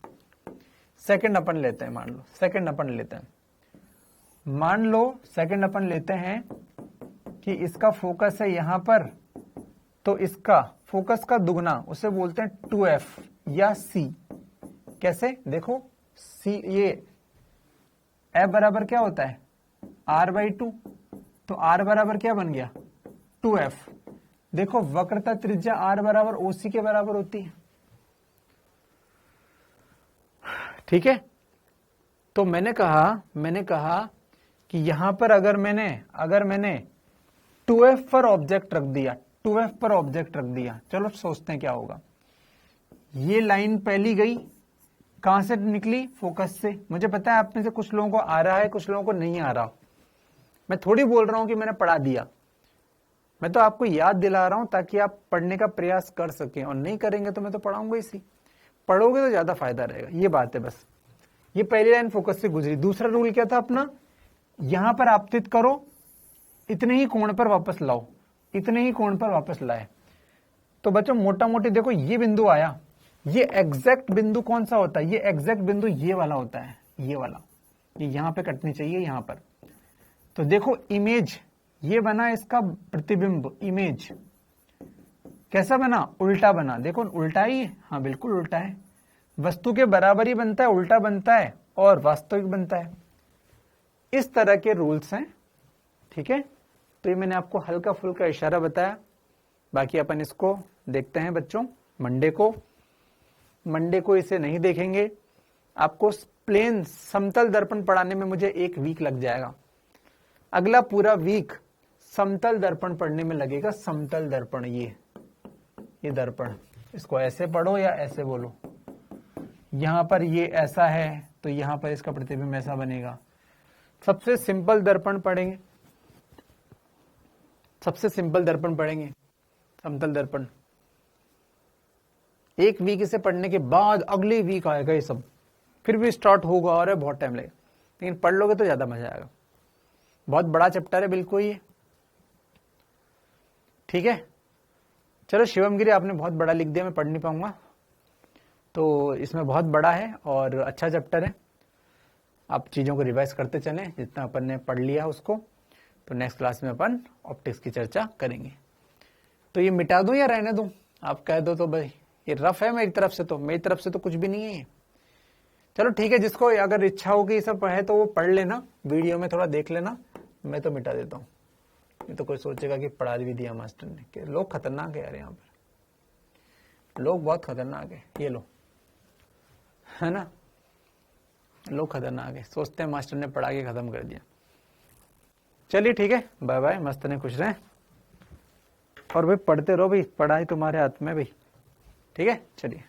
सेकंड अपन लेते हैं, मान लो सेकंड अपन लेते हैं, मान लो सेकंड अपन लेते हैं कि इसका फोकस है यहां पर, तो इसका फोकस का दुगना उसे बोलते हैं 2f या c। कैसे, देखो c, ये f बराबर क्या होता है r/2, तो r बराबर क्या बन गया 2f। देखो वक्रता त्रिज्या r बराबर OC के बराबर होती है, ठीक है। तो मैंने कहा कि यहां पर अगर मैंने 2f पर ऑब्जेक्ट रख दिया, 2f पर ऑब्जेक्ट रख दिया, चलो सोचते हैं क्या होगा। ये लाइन पहली गई, कहां से निकली, फोकस से। मुझे पता है आप में से कुछ लोगों को आ रहा है, कुछ लोगों को नहीं आ रहा। मैं थोड़ी बोल रहा हूं कि मैंने पढ़ा दिया, मैं तो आपको याद दिला रहा हूं ताकि आप पढ़ने का प्रयास कर सकें, और नहीं करेंगे तो मैं तो पढ़ाऊंगा इसी। पढ़ोगे तो ज्यादा फायदा रहेगा, ये बात है बस। ये पहली लाइन फोकस से गुजरी। दूसरा रूल क्या था अपना, यहां पर आपतित करो, इतने ही कोण पर वापस लाओ, इतने ही कोण पर वापस लाए। तो बच्चों मोटा मोटी देखो ये बिंदु आया, ये एग्जैक्ट बिंदु कौन सा होता है, ये एग्जैक्ट बिंदु ये वाला होता है, ये वाला, ये यहां पे कटनी चाहिए यहां पर। तो देखो इमेज ये बना, इसका प्रतिबिंब इमेज कैसा बना, उल्टा बना। देखो उल्टा ही है, हाँ बिल्कुल उल्टा है। वस्तु के बराबर ही बनता है, उल्टा बनता है और वास्तविक बनता है। इस तरह के रूल्स हैं, ठीक है। तो ये मैंने आपको हल्का फुल्का इशारा बताया, बाकी अपन इसको देखते हैं बच्चों मंडे को इसे नहीं देखेंगे। आपको प्लेन समतल दर्पण पढ़ाने में मुझे 1 वीक लग जाएगा। अगला पूरा वीक समतल दर्पण पढ़ने में लगेगा। समतल दर्पण, ये दर्पण, इसको ऐसे पढ़ो या ऐसे बोलो। यहां पर ये ऐसा है तो यहां पर इसका प्रतिबिंब ऐसा बनेगा। सबसे सिंपल दर्पण पढ़ेंगे, सबसे सिंपल दर्पण पढ़ेंगे, समतल दर्पण। 1 वीक इसे पढ़ने के बाद अगले वीक आएगा ये सब, फिर भी स्टार्ट होगा और बहुत टाइम लगेगा, लेकिन पढ़ लोगे तो ज्यादा मजा आएगा। बहुत बड़ा चैप्टर है बिल्कुल ये, ठीक है। चलो शिवम गिरी आपने बहुत बड़ा लिख दिया, मैं पढ़ नहीं पाऊंगा, तो इसमें बहुत बड़ा है और अच्छा चैप्टर है। आप चीजों को रिवाइज करते चलें, जितना अपन ने पढ़ लिया उसको। तो नेक्स्ट क्लास में अपन ऑप्टिक्स की चर्चा करेंगे। तो ये मिटा दूं या रहने दूं, आप कह दो तो भाई। ये रफ है मेरी तरफ से तो कुछ भी नहीं है। चलो ठीक है, जिसको अगर इच्छा हो कि ये सब पढ़े तो वो पढ़ लेना, वीडियो में थोड़ा देख लेना, मैं तो मिटा देता हूँ। ये तो कोई सोचेगा कि पढ़ा भी दिया मास्टर ने। कि लोग खतरनाक है यार, यहाँ पर लोग बहुत खतरनाक है। ये लो, है ना, लोग खतरनाक है, सोचते हैं मास्टर ने पढ़ा के खत्म कर दिया। चलिए ठीक है, बाय बाय, मस्त ने खुश रहें। और भाई पढ़ते रहो भाई, पढ़ाई तुम्हारे हाथ में भाई, ठीक है। चलिए।